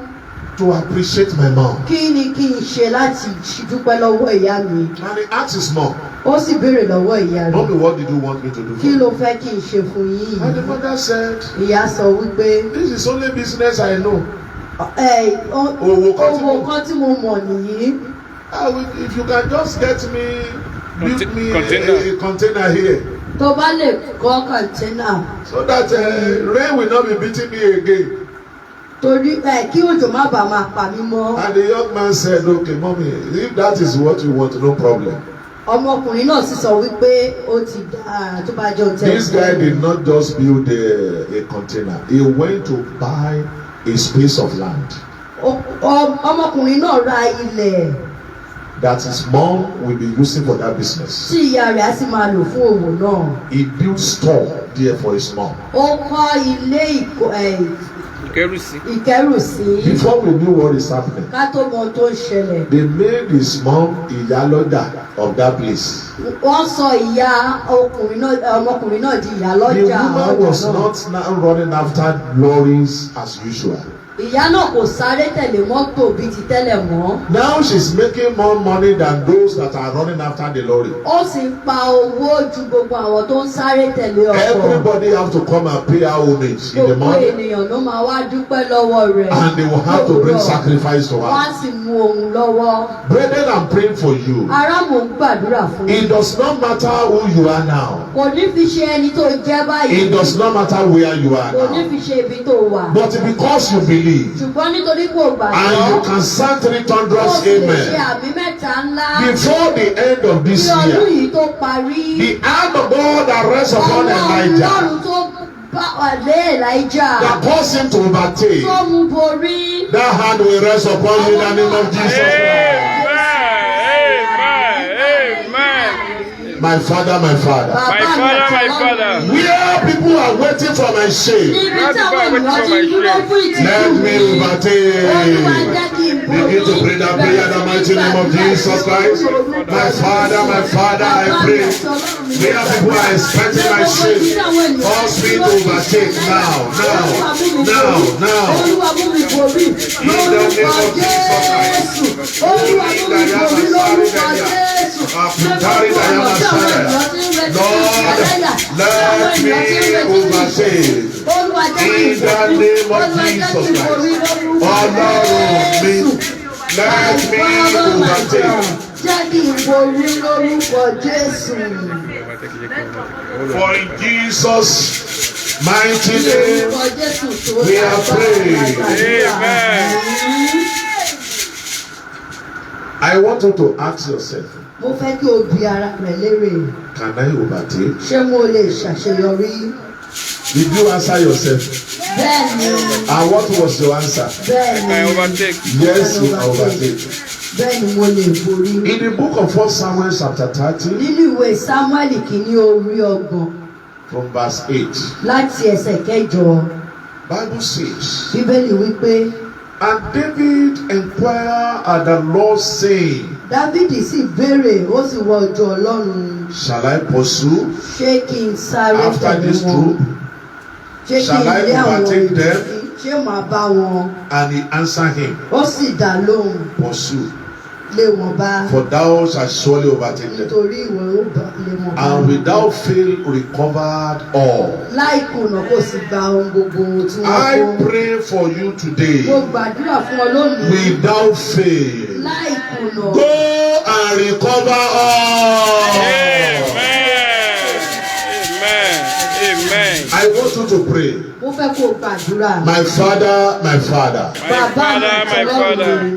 Speaker 1: to appreciate my mom?
Speaker 2: kí ni kí n ṣe láti dúpẹ́ lọ́wọ́ ìyá mi?
Speaker 1: And he asked his mom,
Speaker 2: Ó sì béèrè lọ́wọ́ ìyá rẹ̀.
Speaker 1: Mommy, what did you want me to do for
Speaker 2: Kí
Speaker 1: you?
Speaker 2: ló fẹ́ kí n ṣe fún yín?
Speaker 1: And the mother said,
Speaker 2: Ìyá sọ wípé
Speaker 1: this is only business I know.
Speaker 2: owó kan tí mo mọ̀ nìyí.
Speaker 1: If you can just get me, build me
Speaker 3: Container.
Speaker 1: a container here,
Speaker 2: Tó bá lè kọ́ kọ̀ǹténà
Speaker 1: so that rain will not be beating me again.
Speaker 2: torí kí òjò má bàa máa pa mí mọ́.
Speaker 1: And the young man said, okay, mommy, if that is what you want, no problem.
Speaker 2: Ọmọkùnrin náà sì sọ wípé ó ti dá tó bá jọ tẹ.
Speaker 1: This guy did not just build a container. He went to buy a space of land
Speaker 2: Ọmọkùnrin náà ra ilẹ̀
Speaker 1: that his mom will be using for that business.
Speaker 2: tí ìyá rẹ̀ á sì máa lò fún òwò náà.
Speaker 1: He built store there for his mom.
Speaker 2: Ó kọ́ ilé ìkẹ́rùsí.
Speaker 1: Before we knew what is happening,
Speaker 2: Ká tó mọ tó ń ṣẹlẹ̀.
Speaker 1: they made his mom ìyálọ́jà of that place.
Speaker 2: Wọ́n sọ ọmọkùnrin náà di
Speaker 1: The
Speaker 2: ìyálọ́jà
Speaker 1: woman
Speaker 2: ọjà
Speaker 1: was
Speaker 2: náà.
Speaker 1: not now running after glories as usual.
Speaker 2: ìyá náà kò sáré tẹ̀lé mọ́tò bíi ti tẹ́lẹ̀ mọ́.
Speaker 1: Now she's making more money than those that are running after the lorry.
Speaker 2: Ó sì ń pa owó ju gbogbo àwọn tó ń sáré tẹ̀lé ọkọ̀.
Speaker 1: Everybody have to come and pay her homage in the
Speaker 2: Gbogbo
Speaker 1: morning.
Speaker 2: ènìyàn ló máa wá dúpẹ́ lọ́wọ́ rẹ̀.
Speaker 1: And they will have to bring sacrifice to
Speaker 2: Wọ́n á
Speaker 1: her.
Speaker 2: sì mú ohun lọ́wọ́.
Speaker 1: Brethren, I'm praying for you.
Speaker 2: Ará mò ń gbàdúrà fún
Speaker 1: It does not matter who you are now.
Speaker 2: Kò ní fi ṣe ẹni tó jẹ́ báyìí.
Speaker 1: It does not matter where you are
Speaker 2: Kò ní
Speaker 1: now.
Speaker 2: fi ṣe ibi tó wà.
Speaker 1: But because you believe
Speaker 2: Ṣùgbọ́n nítorí kò gbàgbọ́.
Speaker 1: and you can sound 3
Speaker 2: Ó
Speaker 1: thunderous
Speaker 2: sì lè ṣe
Speaker 1: amen
Speaker 2: àmì mẹ́ta ńlá.
Speaker 1: before the end of this
Speaker 2: Bí ọdún
Speaker 1: year,
Speaker 2: yìí tó parí.
Speaker 1: the hand of God that rests upon
Speaker 2: Ọwọ́
Speaker 1: Elijah
Speaker 2: Ọlọ́run tó bá wà lé Elijah.
Speaker 1: that caused him to overtake,
Speaker 2: Tó mú borí.
Speaker 1: that hand will rest upon you in the name of Jesus Christ. My Father, my Father.
Speaker 3: My father.
Speaker 1: Where people are waiting for my shame,
Speaker 2: Níbi táwọn ènìyàn ti dúró fún ìtìjú
Speaker 1: let me
Speaker 2: mi. Olúwa
Speaker 1: overtake.
Speaker 2: jẹ́ kí n borí.
Speaker 1: Begin to pray that prayer in the mighty name of Jesus Christ. My Father, I pray. Where people are expecting my shame, cause me to overtake now.
Speaker 2: Olúwa mú mi borí. Lórúkọ Jésù. Olúwa mú mi borí lórúkọ Jésù.
Speaker 1: Lord, let me overtake.
Speaker 2: Olúwa jẹ́ kí
Speaker 1: In
Speaker 2: n
Speaker 1: the
Speaker 2: borí.
Speaker 1: name of
Speaker 2: Olúwa jẹ́
Speaker 1: Jesus
Speaker 2: kí n borí
Speaker 1: Christ.
Speaker 2: lórúkọ
Speaker 1: Ọlọ́run mi, let me overtake.
Speaker 2: Jẹ́ kí n borí lórúkọ Jésù.
Speaker 1: For in Jesus' mighty name,
Speaker 2: Lórúkọ Jésù tó
Speaker 1: we are praying.
Speaker 3: Amen.
Speaker 1: I want you to ask yourself,
Speaker 2: Mo fẹ́ kí o bi ara rẹ̀ léèrè.
Speaker 1: can I overtake?
Speaker 2: Ṣé mo lè ṣàṣeyọrí?
Speaker 1: Did you answer yourself?
Speaker 2: Bẹ́ẹ̀ni.
Speaker 1: And what was your answer?
Speaker 2: Bẹ́ẹ̀ni.
Speaker 3: I overtake.
Speaker 1: Yes, you are overtake.
Speaker 2: Bẹ́ẹ̀ni mo lè borí.
Speaker 1: In the book of 1 Samuel chapter 30,
Speaker 2: Nínú ìwé Sámúẹ́lì kìíní orí ọgbọ̀n
Speaker 1: from verse 8,
Speaker 2: láti ẹsẹ̀ kẹjọ.
Speaker 1: Bible says,
Speaker 2: Bíbélì wípé
Speaker 1: and David inquired at the Lord, saying,
Speaker 2: Dáfídì sì béèrè ó sì wọ ọjọ́ Ọlọ́run.
Speaker 1: shall I pursue
Speaker 2: Ṣé kí n sáré
Speaker 1: after
Speaker 2: tẹ̀lé
Speaker 1: this
Speaker 2: wọn?
Speaker 1: troop?
Speaker 2: Ṣé kí
Speaker 1: Shall
Speaker 2: n
Speaker 1: I
Speaker 2: lé àwọn
Speaker 1: overtake
Speaker 2: òbí?
Speaker 1: them?
Speaker 2: Ṣé màá bá wọn?
Speaker 1: And he answered him,
Speaker 2: Ó sì dá lóhùn
Speaker 1: pursue,
Speaker 2: lé wọn bá.
Speaker 1: for thou shalt surely overtake them.
Speaker 2: Nítorí ìwọ ó bá lé wọn bá.
Speaker 1: And without fail recovered all.
Speaker 2: Láì kùnà kó sì gba ohun gbogbo tí wọ́n
Speaker 1: I
Speaker 2: kó.
Speaker 1: pray for you today,
Speaker 2: Mo gbàdúrà fún ọ lónìí.
Speaker 1: without fail,
Speaker 2: Láì kùnà.
Speaker 1: go and recover all.
Speaker 3: Amen.
Speaker 1: I want you to pray.
Speaker 2: Mo fẹ́ kó o gbàdúrà.
Speaker 1: My Father, my Father,
Speaker 2: Bàbá mi
Speaker 3: my
Speaker 2: àtọlọ́run
Speaker 3: Father.
Speaker 2: mi.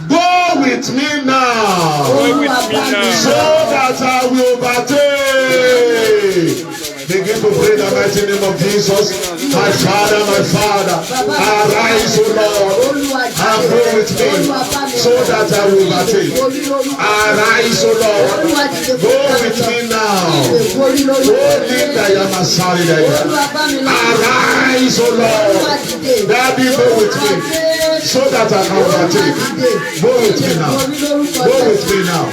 Speaker 1: go with me now,
Speaker 3: Go with
Speaker 2: Olúwa
Speaker 3: me
Speaker 2: bá mi
Speaker 3: now.
Speaker 1: so
Speaker 2: lọ.
Speaker 1: that I will overtake. Begin to pray in the mighty name of Jesus. My Father, arise, O Lord, and go with me, so that I will overtake. Arise, O Lord, go with me now. Holy Dayamasari Daya. Arise, O Lord, Daddy, go with me, so that I can overtake. Go with me now. Go with me now.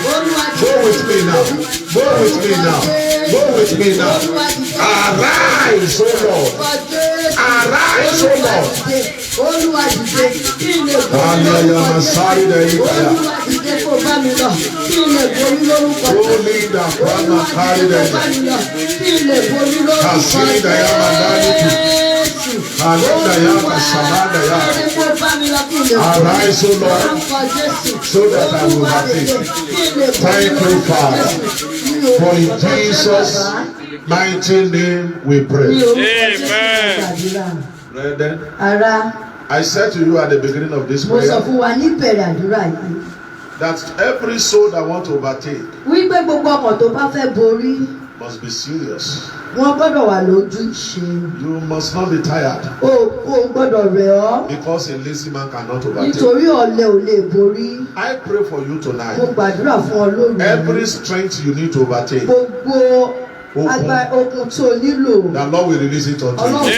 Speaker 1: Go with me now. Go with me now. Go with me now. Arise, O Lord. Arise, O Lord.
Speaker 2: Olúwa dìde kí n lè borí
Speaker 1: Dayamasari Daya.
Speaker 2: Olúwa dìde kó bá mi lọ kí n lè borí lórúkọ
Speaker 1: Holy Dayamasari Daya.
Speaker 2: kí n lè borí lórúkọ
Speaker 1: Kasiri Dayamasari Daya. Arise, O Lord, so that I will overtake. Thank you, Father. For in Jesus' mighty name we pray.
Speaker 3: Amen.
Speaker 1: Brethren,
Speaker 2: Ara,
Speaker 1: I said to you at the beginning of this
Speaker 2: mo sọ
Speaker 1: prayer
Speaker 2: fún wa ní ìbẹ̀rẹ̀ àdúrà yìí.
Speaker 1: that every soul that want to overtake
Speaker 2: Wípé gbogbo ọkàn tó bá fẹ́ borí,
Speaker 1: must be serious.
Speaker 2: wọ́n gbọ́dọ̀ wà lójú ìṣe.
Speaker 1: You must not be tired,
Speaker 2: O gbọ́dọ̀ rẹ̀ ọ́,
Speaker 1: because a lazy man cannot overtake.
Speaker 2: nítorí ọ̀lẹ ò lè borí.
Speaker 1: I pray for you
Speaker 2: Mo
Speaker 1: tonight.
Speaker 2: gbàdúrà fún ọ lónìí.
Speaker 1: Every strength you need to overtake,
Speaker 2: Gbogbo okun tó nílò.
Speaker 1: the Lord will release it unto you.
Speaker 2: Ọlọ́run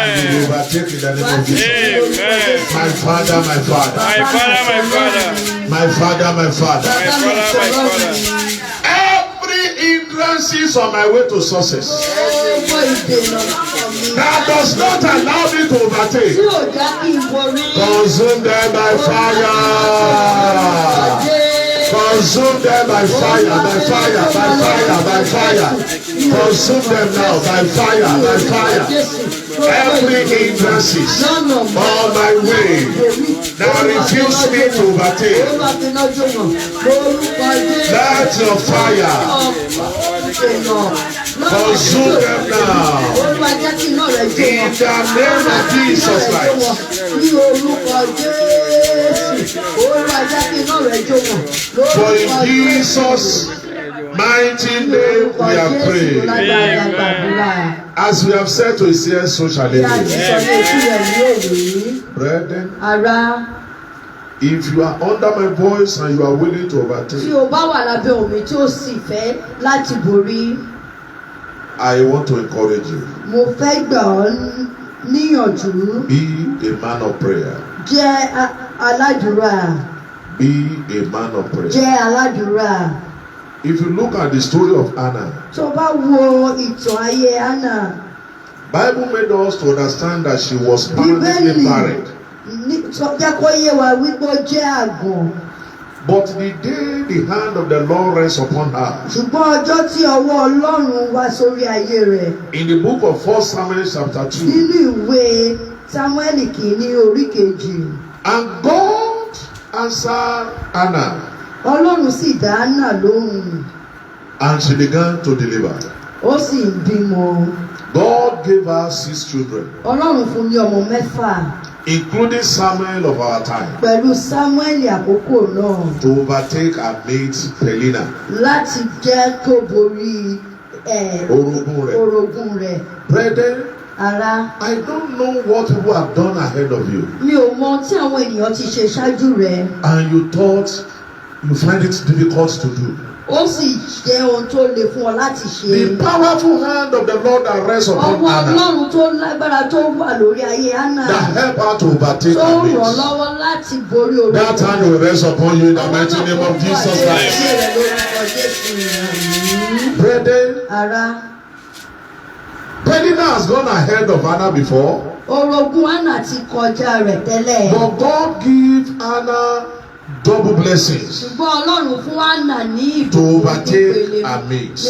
Speaker 1: And you will overtake in the name of Jesus.
Speaker 3: Amen.
Speaker 1: My Father, my Father.
Speaker 3: My Father, my Father.
Speaker 1: My Father, my Father.
Speaker 3: My Father, my Father.
Speaker 1: Every hindrances on my way to success,
Speaker 2: Gbogbo ìdènà ọkàn mi
Speaker 1: that does not allow me to
Speaker 2: tí
Speaker 1: overtake.
Speaker 2: ò jẹ́ kí n borí.
Speaker 1: Consume them by fire. Consume them by fire, by fire, by fire, by fire. Consume them now by fire, by fire. Every hindrances on my way that refuse me to overtake. Let your fire consume them now. In the name of Jesus Christ. For in Jesus' mighty name we are praying. As we have said to his ears, so shall it be. Brethren, if you are under my voice and you are willing to overtake, I want to encourage you. Be a man of prayer. Be a man of prayer. If you look at the story of Anna, Bible made us to understand that she was permanently married. But the day the hand of the Lord rests upon her, in the book of 1 Samuel chapter 2, and God answered Anna, and she began to deliver. God gave her 6 children, including Samuel of our time, to overtake her mate Penina. Brethren, I don't know what people have done ahead of you, and you thought you find it difficult to do. The powerful hand of the Lord that rests upon Anna, that help her to overtake her mates, that hand will rest upon you in the mighty name of Jesus Christ. Brethren, Penina has gone ahead of Anna before, but God gave Anna double blessings to overtake her mates.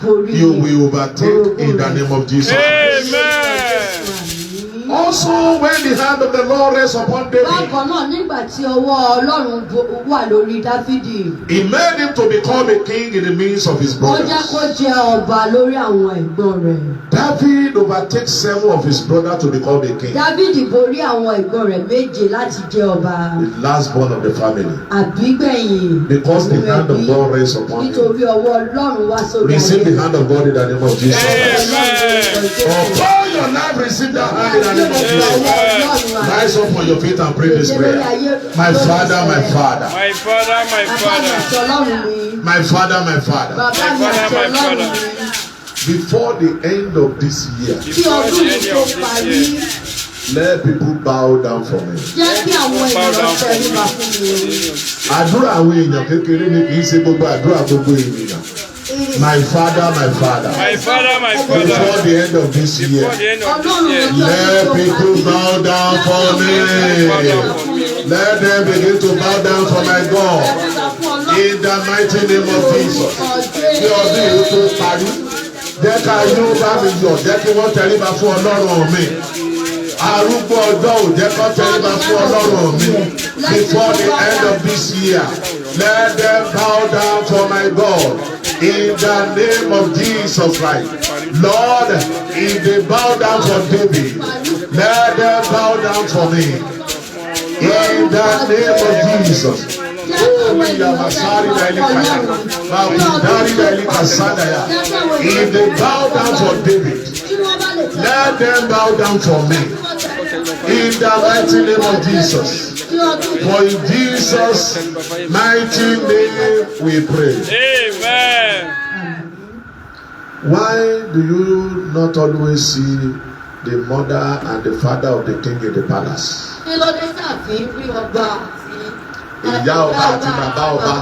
Speaker 1: You will overtake in the name of Jesus.
Speaker 3: Amen.
Speaker 1: Also, when the hand of the Lord rests upon David, he made him to become a king in the midst of his brothers. David overtakes 7 of his brothers to become a king. The last born of the family. Because the hand of God rests upon him. Receive the hand of God in the name of Jesus. Upon your life, receive that hand in the name of Jesus. Rise up on your feet and pray this prayer. My Father, my Father.
Speaker 3: My Father, my Father.
Speaker 1: My Father, my Father.
Speaker 3: My Father, my Father.
Speaker 1: Before the end of this year,
Speaker 3: Before the end of this year,
Speaker 1: let people bow down for me.
Speaker 3: bow down for me.
Speaker 1: Àdúrà àwọn èèyàn kékeré ni kì í ṣe gbogbo àdúrà gbogbo ènìyàn. My Father, my Father.
Speaker 3: My Father, my Father.
Speaker 1: Before the end of this year,
Speaker 3: Before the end of this year,
Speaker 1: let people bow down for me. Let them begin to bow down for my God. In the mighty name of Jesus. Kí ọdún yìí tó parí, jẹ́ ká yóò bá mi yọ̀, jẹ́ kí wọ́n tẹríba fún Ọlọ́run mi. Arúgbó ọjọ́ ò jẹ́ kó tẹríba fún Ọlọ́run mi. Before the end of this year, let them bow down for my God. In the name of Jesus Christ. Lord, if they bow down for David, let them bow down for me. In the name of Jesus. If they bow down for David, let them bow down for me. In the mighty name of Jesus. For in Jesus' mighty name we pray.
Speaker 3: Amen.
Speaker 1: Why do you not always see the mother and the father of the king in the palace? Ìyá ọba àti bàbá ọba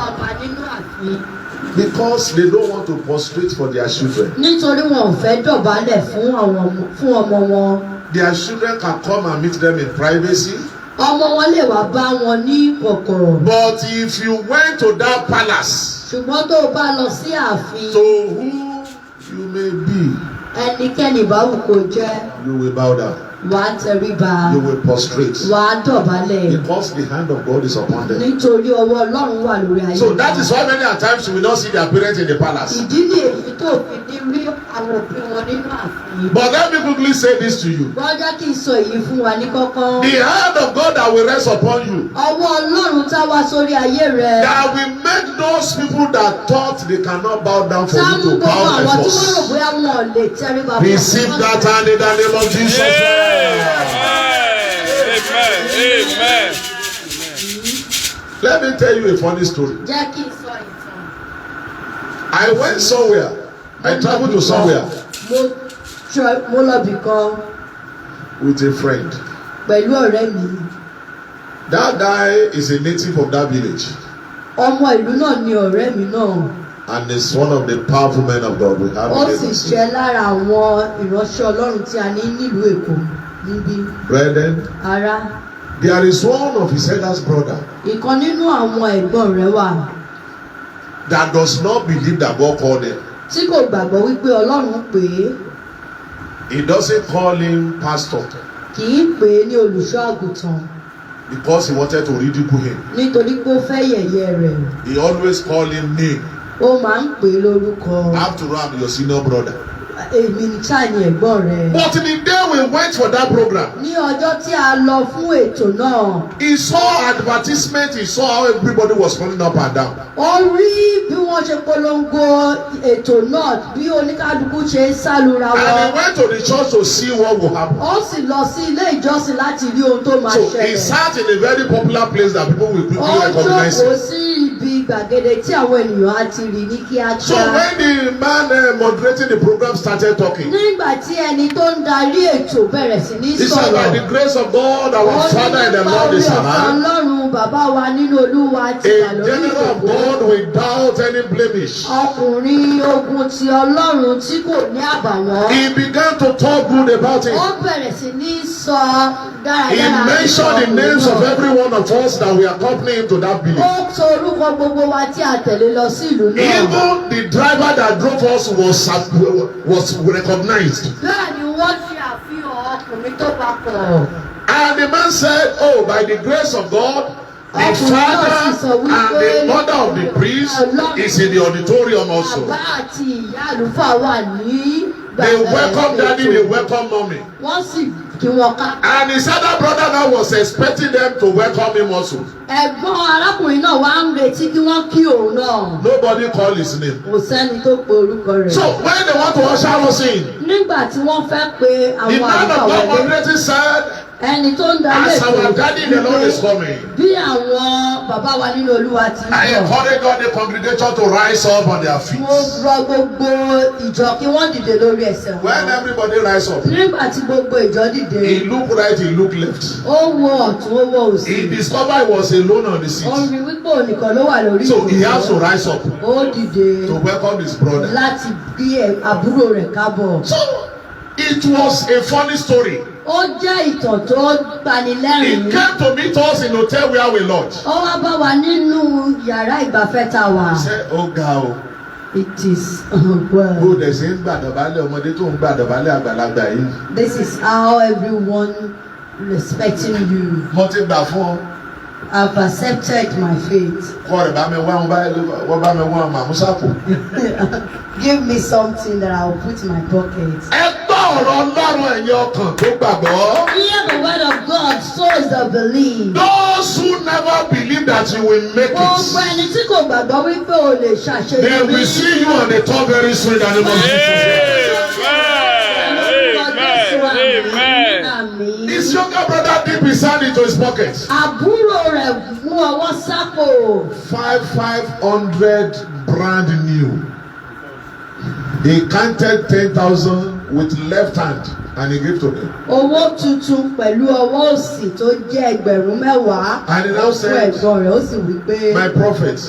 Speaker 1: Because they don't want to prostrate for their children.
Speaker 2: Nítorí wọn ò fẹ́ dọ̀bálẹ̀ fún ọmọ wọn.
Speaker 1: Their children can come and meet them in privacy.
Speaker 2: Ọmọ wọn lè wá bá wọn ní kọ̀kọ̀.
Speaker 1: But if you went to that palace,
Speaker 2: ṣùgbọ́n tó o bá lọ sí ààfin.
Speaker 1: to who you may be,
Speaker 2: ẹnikẹ́ni ìbáwò kò jẹ́.
Speaker 1: you will bow down.
Speaker 2: Wà á tẹríba.
Speaker 1: You will prostrate.
Speaker 2: Wà á dọ̀bálẹ̀.
Speaker 1: Because the hand of God is upon them.
Speaker 2: Nítorí ọwọ́ Ọlọ́run wà lórí ayé.
Speaker 1: So that is why many a times you will not see their parents in the palace.
Speaker 2: Ìdí ni èyí tó fi ní rí àwọn òbí wọn nínú ààfin.
Speaker 1: But let me quickly say this to you.
Speaker 2: Bọ́jà kì í sọ èyí fún wa ní kọ́kọ́.
Speaker 1: The hand of God that will rest upon you,
Speaker 2: Ọwọ́ Ọlọ́run tá wá sórí ayé rẹ.
Speaker 1: that will make those people that thought they cannot bow down for you
Speaker 2: Sáàmù
Speaker 1: to
Speaker 2: gbogbo
Speaker 1: bow
Speaker 2: àwọn
Speaker 1: by
Speaker 2: tí wọ́n rò
Speaker 1: force.
Speaker 2: bóyá wọn ò lè tẹríba fún
Speaker 1: Receive that hand in the name of Jesus.
Speaker 3: Amen.
Speaker 1: Let me tell you a funny story.
Speaker 2: Jẹ́ kí n sọ ìtàn.
Speaker 1: I went somewhere. I traveled to somewhere
Speaker 2: Mo lọ bì kan
Speaker 1: with a friend.
Speaker 2: pẹ̀lú ọ̀rẹ́ mi.
Speaker 1: That guy is a native of that village
Speaker 2: Ọmọ ìlú náà ni ọ̀rẹ́ mi náà.
Speaker 1: and is one of the powerful men of God we have
Speaker 2: Ó
Speaker 1: in
Speaker 2: sì
Speaker 1: Lagos.
Speaker 2: jẹ́ lára àwọn ìránṣẹ́ Ọlọ́run tí a ní nílùú Èkó níbí.
Speaker 1: Brethren,
Speaker 2: Ará,
Speaker 1: there is one of his elders brother
Speaker 2: ìkan nínú àwọn ẹ̀gbọ́n rẹ̀ wà
Speaker 1: that does not believe that God called him.
Speaker 2: tí kò gbàgbọ́ wípé Ọlọ́run pè é.
Speaker 1: He doesn't call him pastor
Speaker 2: Kì í pè é ní olùṣọ́ àgùntàn
Speaker 1: because he wanted to ridicule him.
Speaker 2: nítorí pé ó fẹ́ yẹ̀yẹ́ rẹ̀.
Speaker 1: He always call him name.
Speaker 2: Ó máa ń pè é lórúkọ.
Speaker 1: After all, I'm your senior brother.
Speaker 2: Èmi ní táà ní ẹ̀gbọ́n rẹ̀.
Speaker 1: But the day we went for that program,
Speaker 2: Ní ọjọ́ tí a lọ fún ètò náà,
Speaker 1: he saw advertisement, he saw how everybody was running up and down.
Speaker 2: ó rí bí wọ́n ṣe polongo ètò náà bí oníkálukú ṣe ń sálura
Speaker 1: And
Speaker 2: wọn.
Speaker 1: he went to the church to see what will happen.
Speaker 2: Ó sì lọ sí ilé ìjọsìn láti rí ohun tó máa
Speaker 1: So he
Speaker 2: ṣẹlẹ̀.
Speaker 1: sat in a very popular place that people will quickly
Speaker 2: Ó
Speaker 1: recognize
Speaker 2: jókòó
Speaker 1: him.
Speaker 2: sí ibi gbàgede tí àwọn ènìyàn á ti rí ní
Speaker 1: So
Speaker 2: kíákíá.
Speaker 1: when the man moderating the program started talking,
Speaker 2: Nígbà tí ẹni tó ń darí ètò bẹ̀rẹ̀ sí ní
Speaker 1: he said, by
Speaker 2: sọ̀rọ̀.
Speaker 1: the grace of God, our
Speaker 2: Ó ní
Speaker 1: Father in the
Speaker 2: nípa
Speaker 1: Lord
Speaker 2: orí
Speaker 1: is
Speaker 2: ọ̀fẹ́
Speaker 1: around.
Speaker 2: Ọlọ́run bàbá wa nínú Olúwa ti wà
Speaker 1: A
Speaker 2: lórí
Speaker 1: general of
Speaker 2: ìjókòó.
Speaker 1: God without any blemish.
Speaker 2: Ọkùnrin ogun ti Ọlọ́run tí kò ní àbàwọ́n.
Speaker 1: He began to talk good about him.
Speaker 2: Ó bẹ̀rẹ̀ sí ní sọ dáradára.
Speaker 1: He mentioned the names of every one of us that we accompany him to that village.
Speaker 2: Ó sọ orúkọ gbogbo wa tí a tẹ̀lé lọ sí ìlú náà.
Speaker 1: Even the driver that drove us was recognized.
Speaker 2: Bẹ́ẹ̀ ni wọ́n ṣe àfihàn ọkùnrin tó papọ̀.
Speaker 1: And the man said, oh, by the grace of God, the father and the mother of the priest is in the auditorium also.
Speaker 2: Bàbá àti ìyá àlùfáà wà ní
Speaker 1: They welcome daddy, they welcome mommy.
Speaker 2: Wọ́n sì kí wọn ká.
Speaker 1: And his other brother now was expecting them to welcome him also.
Speaker 2: Ẹ̀gbọ́n arákùnrin náà wá ń retí kí wọ́n kí òun náà.
Speaker 1: Nobody called his name.
Speaker 2: Kò sẹ́ni tó pe orúkọ rẹ̀.
Speaker 1: So when they want to usher us in,
Speaker 2: Nígbà tí wọ́n fẹ́ pe
Speaker 1: the
Speaker 2: àwọn
Speaker 1: man of
Speaker 2: àlùfáà
Speaker 1: God
Speaker 2: wọlé,
Speaker 1: moderating said,
Speaker 2: ẹni tó ń darí
Speaker 1: as
Speaker 2: ètò
Speaker 1: our daddy in the Lord is coming,
Speaker 2: bí àwọn bàbá wa nínú Olúwa ti ń
Speaker 1: I
Speaker 2: bọ̀.
Speaker 1: encourage all the congregation to rise up on their feet.
Speaker 2: Mo rọ gbogbo ìjọ kí wọ́n dìde lórí ẹsẹ̀
Speaker 1: When
Speaker 2: wọn.
Speaker 1: everybody rise up,
Speaker 2: Nígbà tí gbogbo ìjọ dìde,
Speaker 1: he looked right, he looked left.
Speaker 2: ó wo ọ̀tún ó wo òsì.
Speaker 1: He discovered he was alone on the
Speaker 2: Ó
Speaker 1: seat.
Speaker 2: rí wípé ònìkan ló wà lórí
Speaker 1: So he has to
Speaker 2: ìjókòó.
Speaker 1: rise up
Speaker 2: Ó dìde
Speaker 1: to welcome his brother.
Speaker 2: láti bí àbúrò rẹ̀ kábọ̀.
Speaker 1: So it was a funny story.
Speaker 2: Ó jẹ́ ìtàn tó gbani
Speaker 1: He
Speaker 2: lẹ́rìn-ín.
Speaker 1: came to meet us in hotel where we lodge.
Speaker 2: Ó wá bá wa nínú yàrá ìgbafẹ́ tá a wà.
Speaker 1: He said, oh God,
Speaker 2: It is well.
Speaker 1: bó dẹ̀ ṣe ń gbàdọ̀bálẹ̀ ọmọdé tó ń gbàdọ̀bálẹ̀ àgbàlagbà yìí.
Speaker 2: This is how everyone respecting you.
Speaker 1: Mo ti gbà fún ọ.
Speaker 2: I've accepted my fate.
Speaker 1: Kọ́ rẹ̀ bá mi wá wọ́n bá mi wá màmúsàpò.
Speaker 2: Give me something that I will put in my pocket.
Speaker 1: Ẹ gbọ́ ọ̀rọ̀ Ọlọ́run ẹ̀yin ọkàn tó gbàgbọ́.
Speaker 2: Hear the word of God, souls that believe.
Speaker 1: Those who never believe that you will make
Speaker 2: Gbogbo
Speaker 1: it,
Speaker 2: ẹni tí kò gbàgbọ́ wípé o lè
Speaker 1: they
Speaker 2: ṣàṣeyọrí.
Speaker 1: will see you on the top very soon in the name of Jesus.
Speaker 3: Amen.
Speaker 2: Àmín.
Speaker 1: His younger brother dipped his hand into his pocket.
Speaker 2: Àbúrò rẹ̀ mú ọwọ́ sápò.
Speaker 1: 500 brand new. He counted 10,000 with left hand and he gave to them.
Speaker 2: Owó tuntun pẹ̀lú ọwọ́ òsì tó jẹ́ ẹgbẹ̀rún mẹ́wàá.
Speaker 1: And he now
Speaker 2: Ó fún
Speaker 1: said,
Speaker 2: ẹ̀gbọ́n rẹ̀ ó sì wí pé
Speaker 1: my prophet,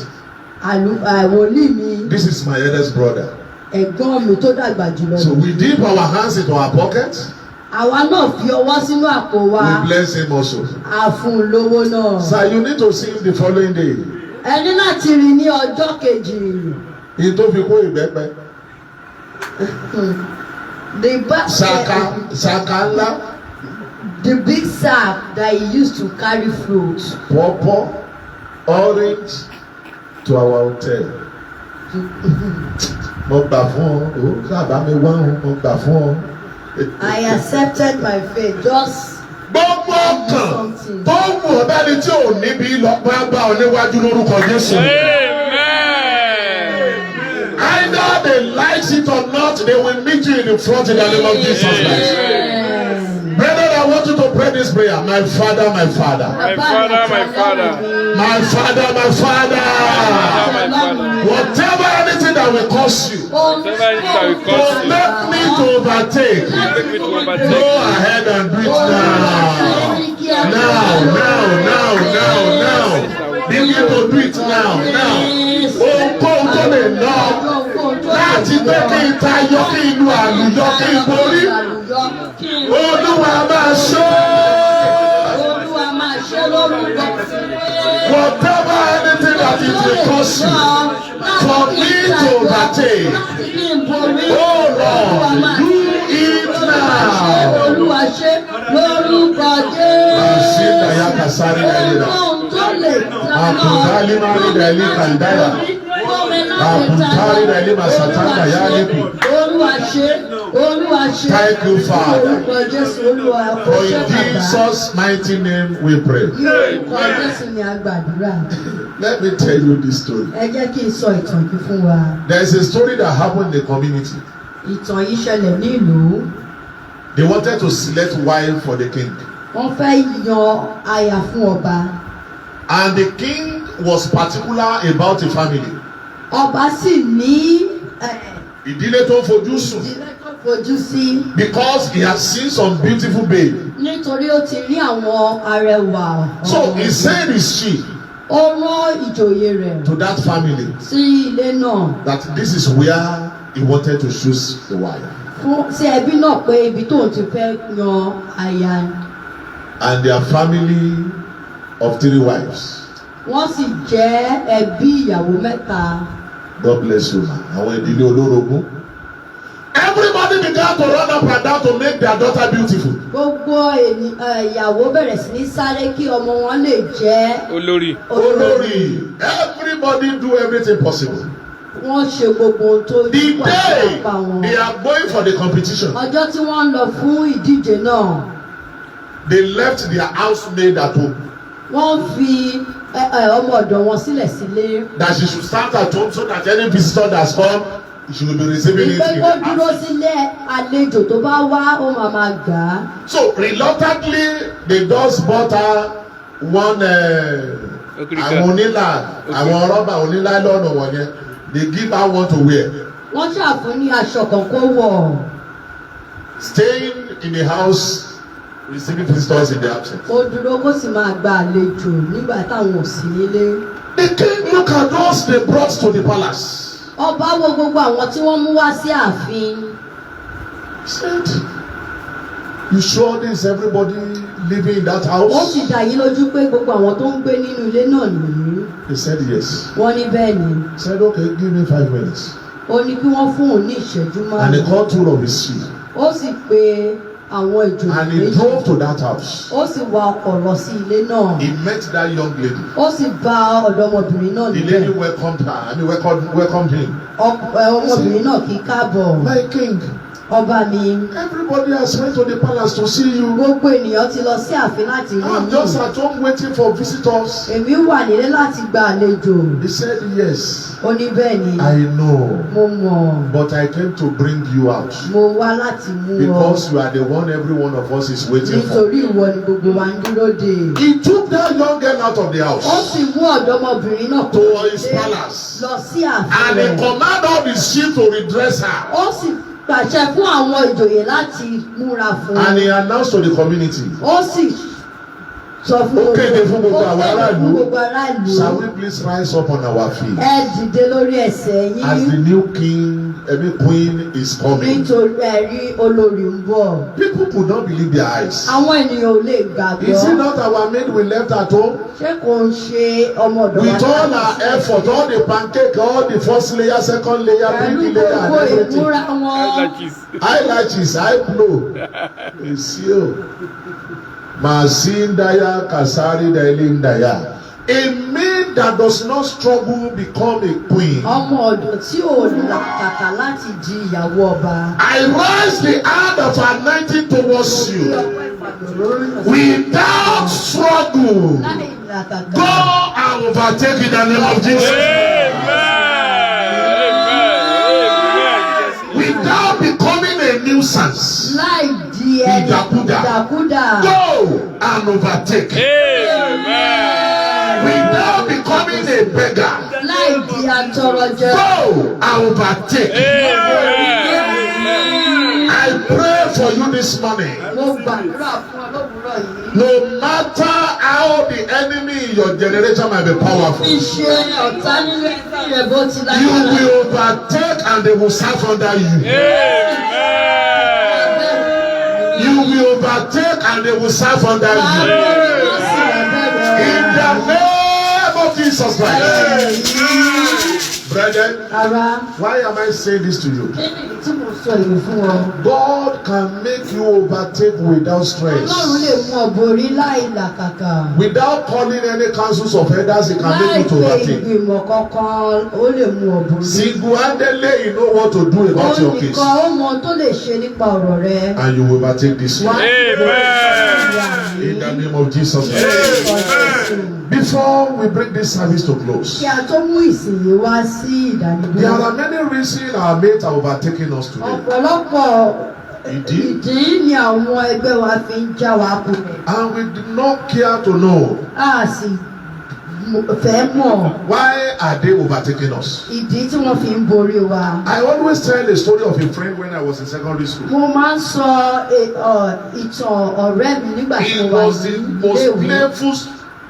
Speaker 2: wòlíì mi.
Speaker 1: This is my eldest brother.
Speaker 2: Ẹ̀gbọ́n mi tó dàgbà jùlọ.
Speaker 1: So we dip our hands into our pockets.
Speaker 2: Àwa náà fi ọwọ́ sínú àpò wa.
Speaker 1: We bless him also.
Speaker 2: A fún un lówó náà.
Speaker 1: Sir, you need to see him the following day.
Speaker 2: Ẹ ní láti rí ní ọjọ́ kejì.
Speaker 1: Iye tó fi kó ìbẹ́pẹ. Saka ńlá.
Speaker 2: The big sack that he used to carry fruit.
Speaker 1: Pawpaw, orange to our hotel. Mo gbà fún ọ, o sábà mi wá o, mo gbà fún ọ.
Speaker 2: I accepted my faith just.
Speaker 1: Gbogbo ọkàn tó wù ọ́ bẹ́ni tí ò níbi lọ bá ọ níwájú lórúkọ Jésù. Either they like it or not, they will meet you in the front in the name of Jesus Christ. Brethren, I want you to pray this prayer. My Father, my Father.
Speaker 3: My Father, my Father.
Speaker 1: My Father, my Father. Whatever anything that will cause you to make me to overtake, go ahead and do it now. Now. Begin to do it now. Ohunkóhun tó lè lọ láti pé kí n tayọ kí n lu àlùyọ kí n borí. Olúwa máa ṣe. Whatever anything that it will cost you for me to overtake, oh Lord, do it now. Mashinda ya kasari dalila. Akundali mari dali kandaya. Akuntari dali masatanda ya lipi. Thank you, Father. For in Jesus' mighty name we pray. Let me tell you this story. There is a story that happened in the community. They wanted to select wife for the king. And the king was particular about the family. Ìdílé tó fojú sùn. Because he has seen some beautiful babe. So he sent his chief to that family. That this is where he wanted to choose the wife. And their family of 3 wives. God bless you, man. Everybody began to run up and down to make their daughter beautiful. Olórí. Everybody do everything possible. The day they are going for the competition, they left their housemaid at home. That she should start at home so that any visitor that's come, she will be receiving it in the house. So reluctantly, they just bought her one they give her one to wear. Staying in the house, receiving visitors in the absence. The king look at those they brought to the palace. Said, you sure there's everybody living in that house? He said yes. Said okay, give me 5 minutes. And he called 2 of his sheep. And he drove to that house. He met that young lady. The lady welcomed her. I mean, welcomed him. Said, my king, everybody has went to the palace to see you. I'm just at home waiting for visitors. He said yes. I know, but I came to bring you out because you are the one every one of us is waiting for. He took that young girl out of the house to his palace, and he commanded all his sheep to redress her. And he announced to the community,
Speaker 2: Sọ fún
Speaker 1: Ó kéde fún gbogbo àwọn
Speaker 2: fún
Speaker 1: aráàlú.
Speaker 2: gbogbo aráàlú.
Speaker 1: Shall we please rise up on our feet?
Speaker 2: Ẹ dìde lórí ẹsẹ̀
Speaker 1: As
Speaker 2: yín.
Speaker 1: the new king, every queen is coming.
Speaker 2: Nítorí ẹ̀rí olórí ń bọ̀.
Speaker 1: People could not believe their eyes.
Speaker 2: Àwọn ènìyàn ò lè gbàgbọ́.
Speaker 1: Is it not our maid we left at home?
Speaker 2: Ṣé kò ń ṣe ọmọ ọ̀dọ̀ wa
Speaker 1: With all our effort, all the pancake, all the first layer, second layer,
Speaker 2: pẹ̀lú
Speaker 1: big layer, and
Speaker 2: gbogbo
Speaker 1: everything.
Speaker 2: ìmúra wọn.
Speaker 1: Eyelashes, eye blow. It's you. Mazindaya Kasari Dailindaya. A man that does not struggle become a queen.
Speaker 2: Ọmọ ọ̀dọ̀ tí ò làkàkà láti di ìyàwó ọba.
Speaker 1: I raise the hand of anointing towards you. Without struggle,
Speaker 2: Láì làkàkà.
Speaker 1: go and overtake in the name of Jesus. Without becoming a nuisance,
Speaker 2: Láì di ẹni ìdàkúdà.
Speaker 1: go and overtake. Without becoming a beggar,
Speaker 2: Láì di atọrọjẹ.
Speaker 1: go and overtake. I pray for you this morning.
Speaker 2: Mo gbàdúrà fún ọ lówùúrọ̀ yìí.
Speaker 1: No matter how the enemy in your generation might be powerful,
Speaker 2: Fi ṣe ọ̀tá nínú ẹgbẹ́ rẹ̀ bó ti
Speaker 1: you
Speaker 2: lágbára.
Speaker 1: will overtake and they will serve under you. You will overtake and they will serve under you. In the name of Jesus Christ. Brethren,
Speaker 2: Ara,
Speaker 1: why am I saying this to you?
Speaker 2: kí ni tí mo sọ èyí fún ọ?
Speaker 1: God can make you overtake without stress.
Speaker 2: Ọlọ́run lè mú ọ borí láì làkàkà.
Speaker 1: Without calling any councils of elders, He can
Speaker 2: Láì
Speaker 1: make you to
Speaker 2: pé
Speaker 1: overtake.
Speaker 2: ìgbìmọ̀ kankan, ó lè mú ọ borí.
Speaker 1: Single-handedly, you know what to do
Speaker 2: Ó
Speaker 1: about your case.
Speaker 2: nìkan ó mọ tó lè ṣe nípa ọ̀rọ̀ rẹ.
Speaker 1: And you will overtake this
Speaker 2: Wá
Speaker 1: one.
Speaker 2: Amen.
Speaker 1: In the name of Jesus Christ. Before we bring this service to close,
Speaker 2: Kí a tó mú ìsìn yìí wá sí
Speaker 1: there
Speaker 2: ìdánidúró.
Speaker 1: are many reasons our mates are overtaking us today.
Speaker 2: Ọ̀pọ̀lọpọ̀
Speaker 1: Ìdí.
Speaker 2: ìdí ni àwọn ẹgbẹ́ wa fi ń já wa kulẹ̀.
Speaker 1: And we do not care to know
Speaker 2: A sì fẹ́ mọ̀
Speaker 1: why are they overtaking us.
Speaker 2: ìdí tí wọ́n fi ń borí wa.
Speaker 1: I always tell the story of a friend when I was in secondary school.
Speaker 2: Mo máa ń sọ ìtàn ọ̀rẹ́ mi nígbà tí
Speaker 1: He
Speaker 2: mo wà
Speaker 1: was the
Speaker 2: ní
Speaker 1: most
Speaker 2: iléèwé.
Speaker 1: playful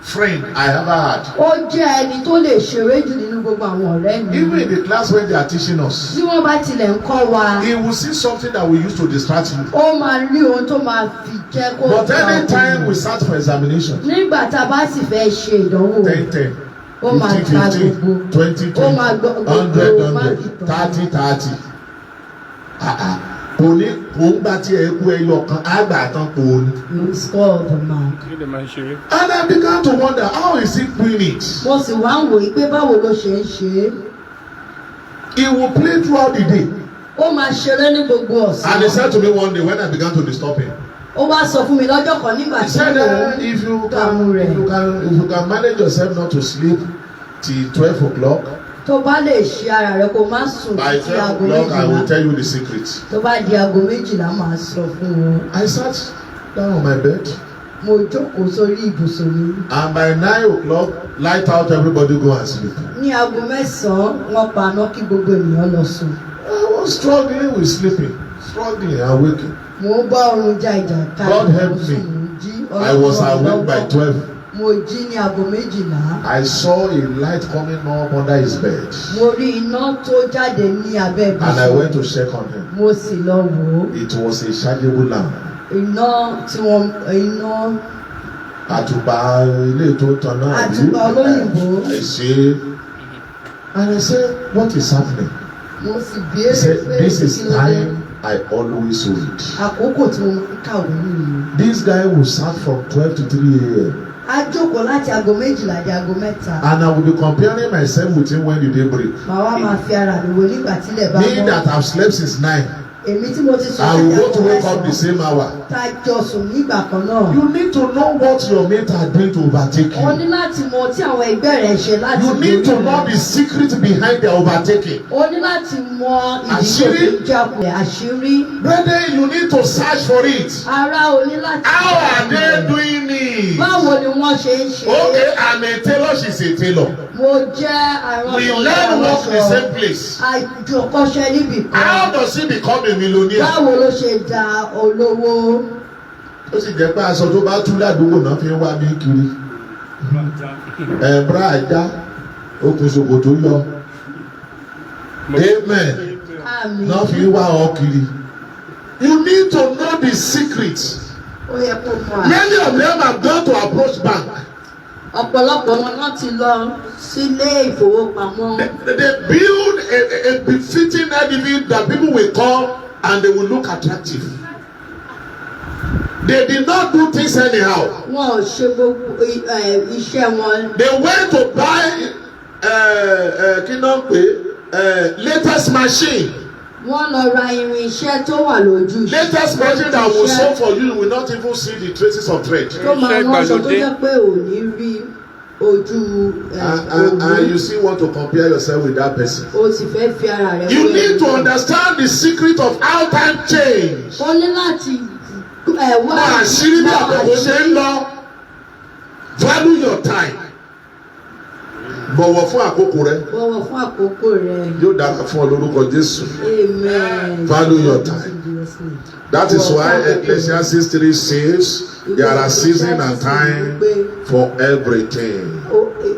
Speaker 1: friend I ever had.
Speaker 2: Ó jẹ́ ẹni tó lè ṣeré jù nínú gbogbo àwọn ọ̀rẹ́ mi.
Speaker 1: Even in the class when they are teaching us,
Speaker 2: Tí wọ́n bá tilẹ̀ ń kọ́ wa,
Speaker 1: he will see something that we use to distract him.
Speaker 2: ó máa rí ohun tó máa fi jẹ́ kó
Speaker 1: But
Speaker 2: gba
Speaker 1: anytime
Speaker 2: òun.
Speaker 1: we start for examination,
Speaker 2: Nígbà tá a bá sì fẹ́ ṣe ìdánwò,
Speaker 1: 10,
Speaker 2: ó máa
Speaker 1: 15,
Speaker 2: gba
Speaker 1: 15,
Speaker 2: gbogbo.
Speaker 1: 20,
Speaker 2: Ó máa
Speaker 1: 20,
Speaker 2: gbọ́
Speaker 1: 100,
Speaker 2: gbogbo
Speaker 1: 100,
Speaker 2: máàkì tán.
Speaker 1: 30, 30. Kò ní kò ń gbà tí ẹ kú ẹyọ kan, àgbà tán kò ní.
Speaker 2: You score the mark.
Speaker 1: And I began to wonder, how is he doing it?
Speaker 2: Mo sì wá ń wòye pé báwo ló ṣe ń ṣe é.
Speaker 1: He will play throughout the day.
Speaker 2: Ó máa ṣeré ní gbogbo
Speaker 1: And he
Speaker 2: ọ̀sán.
Speaker 1: said to me one day when I began to disturb him,
Speaker 2: Ó wá sọ fún mi lọ́jọ́ kan nígbà
Speaker 1: he
Speaker 2: tí
Speaker 1: said,
Speaker 2: mo
Speaker 1: if you
Speaker 2: dààmú rẹ̀.
Speaker 1: can manage yourself not to sleep till 12 o'clock,
Speaker 2: tó bá lè ṣe ara rẹ kó má sùn
Speaker 1: by
Speaker 2: títí
Speaker 1: 12
Speaker 2: aago
Speaker 1: o'clock I will
Speaker 2: méjìlá.
Speaker 1: tell you the secret.
Speaker 2: Tó bá di aago méjìlá máa sọ fún wọn.
Speaker 1: I sat down on my bed,
Speaker 2: Mo jókòó sórí ibùsùn mi.
Speaker 1: and by 9 o'clock, light out, everybody go and sleep.
Speaker 2: Ní aago mẹ́sàn-án, wọ́n paná kí gbogbo ènìyàn lọ sùn.
Speaker 1: I was struggling with sleeping, struggling and waking.
Speaker 2: Mo ń bá oorun já ìjà ká
Speaker 1: God help me.
Speaker 2: sùn, mo jí
Speaker 1: I was
Speaker 2: Ọlọ́run
Speaker 1: awake by
Speaker 2: lọ́wọ́.
Speaker 1: 12.
Speaker 2: Mo jí ní aago méjìlá.
Speaker 1: I saw a light coming up under his bed,
Speaker 2: Mo rí iná tó jáde ní abẹ́
Speaker 1: and I
Speaker 2: ibùsùn.
Speaker 1: went to check on him.
Speaker 2: Mo sì lọ wò ó.
Speaker 1: It was a chargeable lamp.
Speaker 2: Iná tí wọ́n iná
Speaker 1: Àtùpà ilé tó tan náà rí.
Speaker 2: Àtùpà olóyìnbó.
Speaker 1: I see. And I said, what is happening?
Speaker 2: mo sì
Speaker 1: He
Speaker 2: béèrè
Speaker 1: said,
Speaker 2: pé
Speaker 1: this is
Speaker 2: kí ló dé.
Speaker 1: time I always read.
Speaker 2: Àkókò tí mo máa ń kàwé nìyí.
Speaker 1: This guy will start from 12 to 3 a.m.
Speaker 2: A jókòó láti aago méjìlá di aago mẹ́ta.
Speaker 1: And I will be comparing myself with him when the day break.
Speaker 2: Màá wá máa fi ara mi wò nígbà tílẹ̀ bá
Speaker 1: Me
Speaker 2: mọ́.
Speaker 1: that have slept since 9,
Speaker 2: Èmi tí mo ti sùn
Speaker 1: I will
Speaker 2: láti
Speaker 1: go to
Speaker 2: aago
Speaker 1: wake up the
Speaker 2: mẹ́sàn-án.
Speaker 1: same hour.
Speaker 2: Tá a jọ sùn nígbà kan náà.
Speaker 1: You need to know what your mates are doing to overtake
Speaker 2: O ní
Speaker 1: you.
Speaker 2: láti mọ tí àwọn ẹgbẹ́ rẹ̀ ṣe láti
Speaker 1: You need to
Speaker 2: borí
Speaker 1: know
Speaker 2: rẹ̀.
Speaker 1: the secret behind their overtaking.
Speaker 2: O ní láti mọ ìdí tó
Speaker 1: Àṣírí.
Speaker 2: fi ń jákulẹ̀ àṣírí.
Speaker 1: Brethren, you need to search for it.
Speaker 2: Ara o ní láti.
Speaker 1: How are they doing it?
Speaker 2: Báwo ni wọ́n ṣe ń ṣe?
Speaker 1: Okay, I'm a tailor, she's a tailor.
Speaker 2: Mo jẹ́ àrùn
Speaker 1: We learn work in the same place.
Speaker 2: Àjọkọ́ṣẹ́ níbì kan.
Speaker 1: How does he become a millionaire?
Speaker 2: Báwo ló ṣe da olówó?
Speaker 1: ó sì jẹ́ pé aṣọ tó bá tú ládùúgbò náà fi ń wá bí kiri ẹ̀bùrà ajá okùn ṣòkòtò yọ amen náà fi ń wá ọ kiri. You need to know the secret. Many of them have gone to approach bank.
Speaker 2: Ọ̀pọ̀lọpọ̀ wọn náà ti lọ sílé ìfowópamọ́.
Speaker 1: They build a befitting edifice that people will come and they will look attractive. They did not do things anyhow.
Speaker 2: Wọn ò ṣe gbogbo iṣẹ́ wọn.
Speaker 1: They went to buy kí ló ń pè latest machine.
Speaker 2: Wọ́n lọ ra irin iṣẹ́ tó wà lójú.
Speaker 1: Latest machine that will sew for you will not even see the traces of thread.
Speaker 2: Tó máa ń ránṣọ tó jẹ́ pé ò ní rí ojú
Speaker 1: and you still want to compare yourself with that person.
Speaker 2: O sì fẹ́ fi ara rẹ̀.
Speaker 1: You need to understand the secret of how time change.
Speaker 2: O ní láti
Speaker 1: wá àṣírí bí àkókò ṣe ń lọ. Value your time. Bọ̀wọ̀ fún àkókò rẹ.
Speaker 2: Bọ̀wọ̀ fún àkókò rẹ.
Speaker 1: Yóò dára fún ọ lórúkọ Jésù.
Speaker 2: Amen.
Speaker 1: Value your time. That is why Ecclesiastes 3 says there are seasons and time for everything.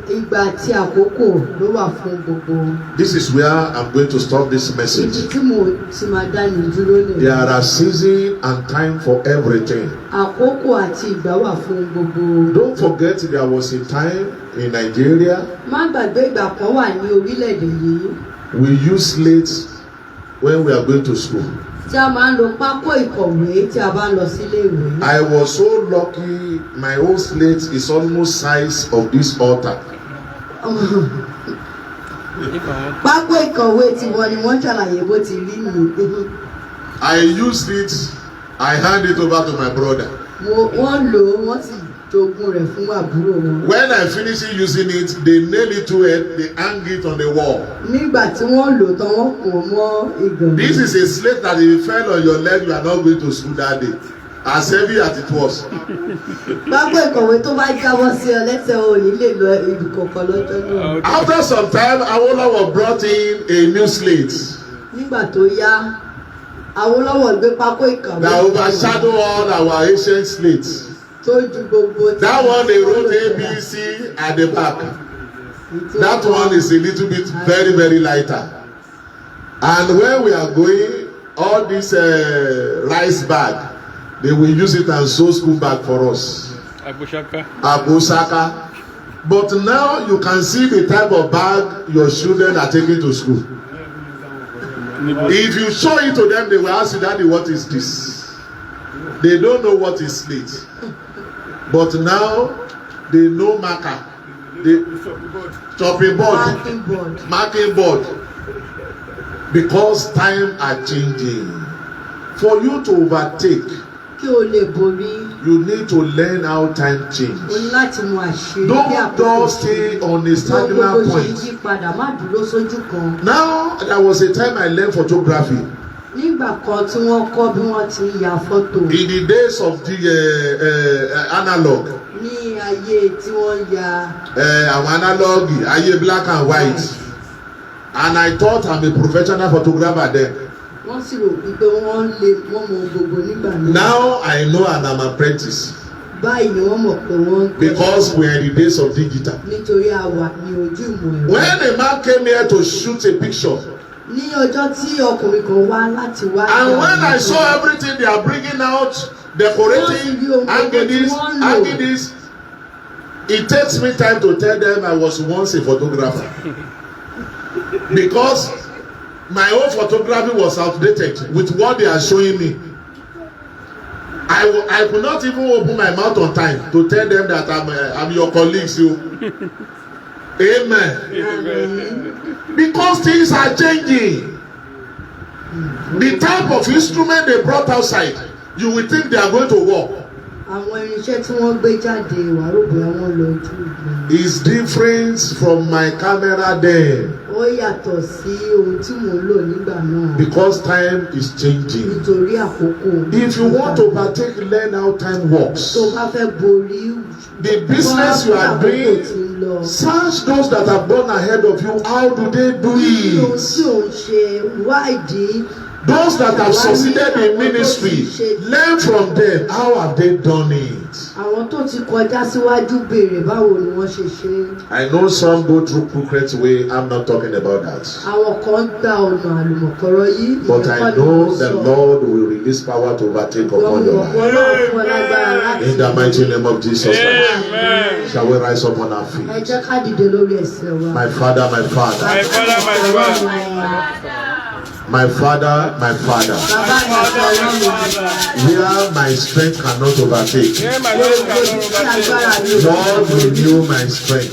Speaker 2: Ìgbà àti àkókò ló wà fún gbogbo.
Speaker 1: This is where I'm going to stop this message.
Speaker 2: Ibi tí mo ti máa dá ní dúró nìyẹn.
Speaker 1: There are seasons and time for everything.
Speaker 2: Àkókò àti ìgbà wà fún gbogbo.
Speaker 1: Don't forget there was a time in Nigeria.
Speaker 2: Má gbàgbé ìgbà kan wà ní orílẹ̀-èdè yìí.
Speaker 1: We use slates when we are going to school.
Speaker 2: Tí a máa ń lo pákó ìkọ̀wé tí a bá ń lọ sílé ìwé.
Speaker 1: I was so lucky my own slate is almost size of this altar.
Speaker 2: Pákó ìkọ̀wé tiwọn ni wọ́n ṣàlàyé bó ti rí nìyí.
Speaker 1: I used it, I hand it over to my brother.
Speaker 2: Wọ́n lò ó, wọ́n sì jogún rẹ̀ fún àbúrò wọn.
Speaker 1: When I finish using it, they nail it to it, they hang it on the wall.
Speaker 2: Nígbà tí wọ́n lò tán wọ́n kò mọ́ ìgànnà.
Speaker 1: This is a slate that if it fell on your leg, you are not going to school that day. As heavy as it was.
Speaker 2: Pákó ìkọ̀wé tó bá jábọ́ sí ọ lẹ́sẹ̀ ò ní lè lọ ibi kankan lọ́jọ́ náà.
Speaker 1: After some time, Awolowo brought in a new slate.
Speaker 2: Nígbà tó yá, Awólọ́wọ̀ gbé pákó ìkọ̀wé.
Speaker 1: That overshadow all our ancient slates.
Speaker 2: Tó ju gbogbo.
Speaker 1: That one they wrote ABC at the back. That one is a little bit very, very lighter. And when we are going, all this rice bag, they will use it as sew school bag for us. Abosaka. But now you can see the type of bag your children are taking to school. If you show it to them, they will ask you, Daddy, what is this? They don't know what is slate. But now they know marker. They chopping board. Marking board. Because time are changing. For you to overtake, you need to learn how time change. Don't just stay on a stagnant point. Now there was a time I learned photography.
Speaker 2: Nígbà kan tí wọ́n kọ́ bí wọ́n ti ya fọ́tò.
Speaker 1: In the days of the analog.
Speaker 2: Ní ayé tí wọ́n ya.
Speaker 1: Àwọn analog, ayé black and white. And I thought I'm a professional photographer then.
Speaker 2: Wọ́n sì rò pé wọ́n mọ gbogbo nígbà náà.
Speaker 1: Now I know and I'm an apprentice.
Speaker 2: Báyìí ni wọ́n mọ̀ pé wọ́n.
Speaker 1: Because we are in the days of digital.
Speaker 2: Nítorí a wà ní ojú ìmọ̀ ẹ̀rọ.
Speaker 1: When a man came here to shoot a picture.
Speaker 2: Ní ọjọ́ tí ọkùnrin kan wá láti wá.
Speaker 1: And when I saw everything they are bringing out, decorating, hanging this, it takes me time to tell them I was once a photographer. Because my own photography was outdated with what they are showing me. I could not even open my mouth on time to tell them that I'm your colleague. So. Amen. Because things are changing. The type of instrument they brought outside, you will think they are going to work.
Speaker 2: Àwọn irinṣẹ́ tí wọ́n gbé jáde wà rò bóyá wọ́n lọ ojú ìgbà.
Speaker 1: Is different from my camera then.
Speaker 2: Ó yàtọ̀ sí ohun tí mò ń lò nígbà náà.
Speaker 1: Because time is changing.
Speaker 2: Nítorí àkókò.
Speaker 1: If you want to partake, learn how time works.
Speaker 2: Tó bá fẹ́ borí.
Speaker 1: The business you are doing, search those that have gone ahead of you. How do they do it?
Speaker 2: Ohun tí ò ń ṣe wádìí
Speaker 1: Those that have succeeded in ministry, learn from them. How have they done it?
Speaker 2: Àwọn tó ti kọjá síwájú béèrè báwo ni wọ́n ṣe ṣe.
Speaker 1: I know some go through crooked way. I'm not talking about that.
Speaker 2: Àwọn kan gba ọ̀nà àlùmọ̀kọ́rọ́ yìí.
Speaker 1: But I know the Lord will release power to overtake upon your life. In the mighty name of Jesus Christ.
Speaker 3: Amen.
Speaker 1: Shall we rise up on our feet?
Speaker 2: Ẹ jẹ́ ká dìde lórí ẹsẹ̀ wa.
Speaker 1: My Father, my Father.
Speaker 3: My Father, my Father.
Speaker 1: My Father, my Father.
Speaker 2: Bàbá mi àti Ọlọ́run mi.
Speaker 1: Where my strength cannot overtake.
Speaker 3: Hear my voice, cannot overtake.
Speaker 1: Lord, renew my strength.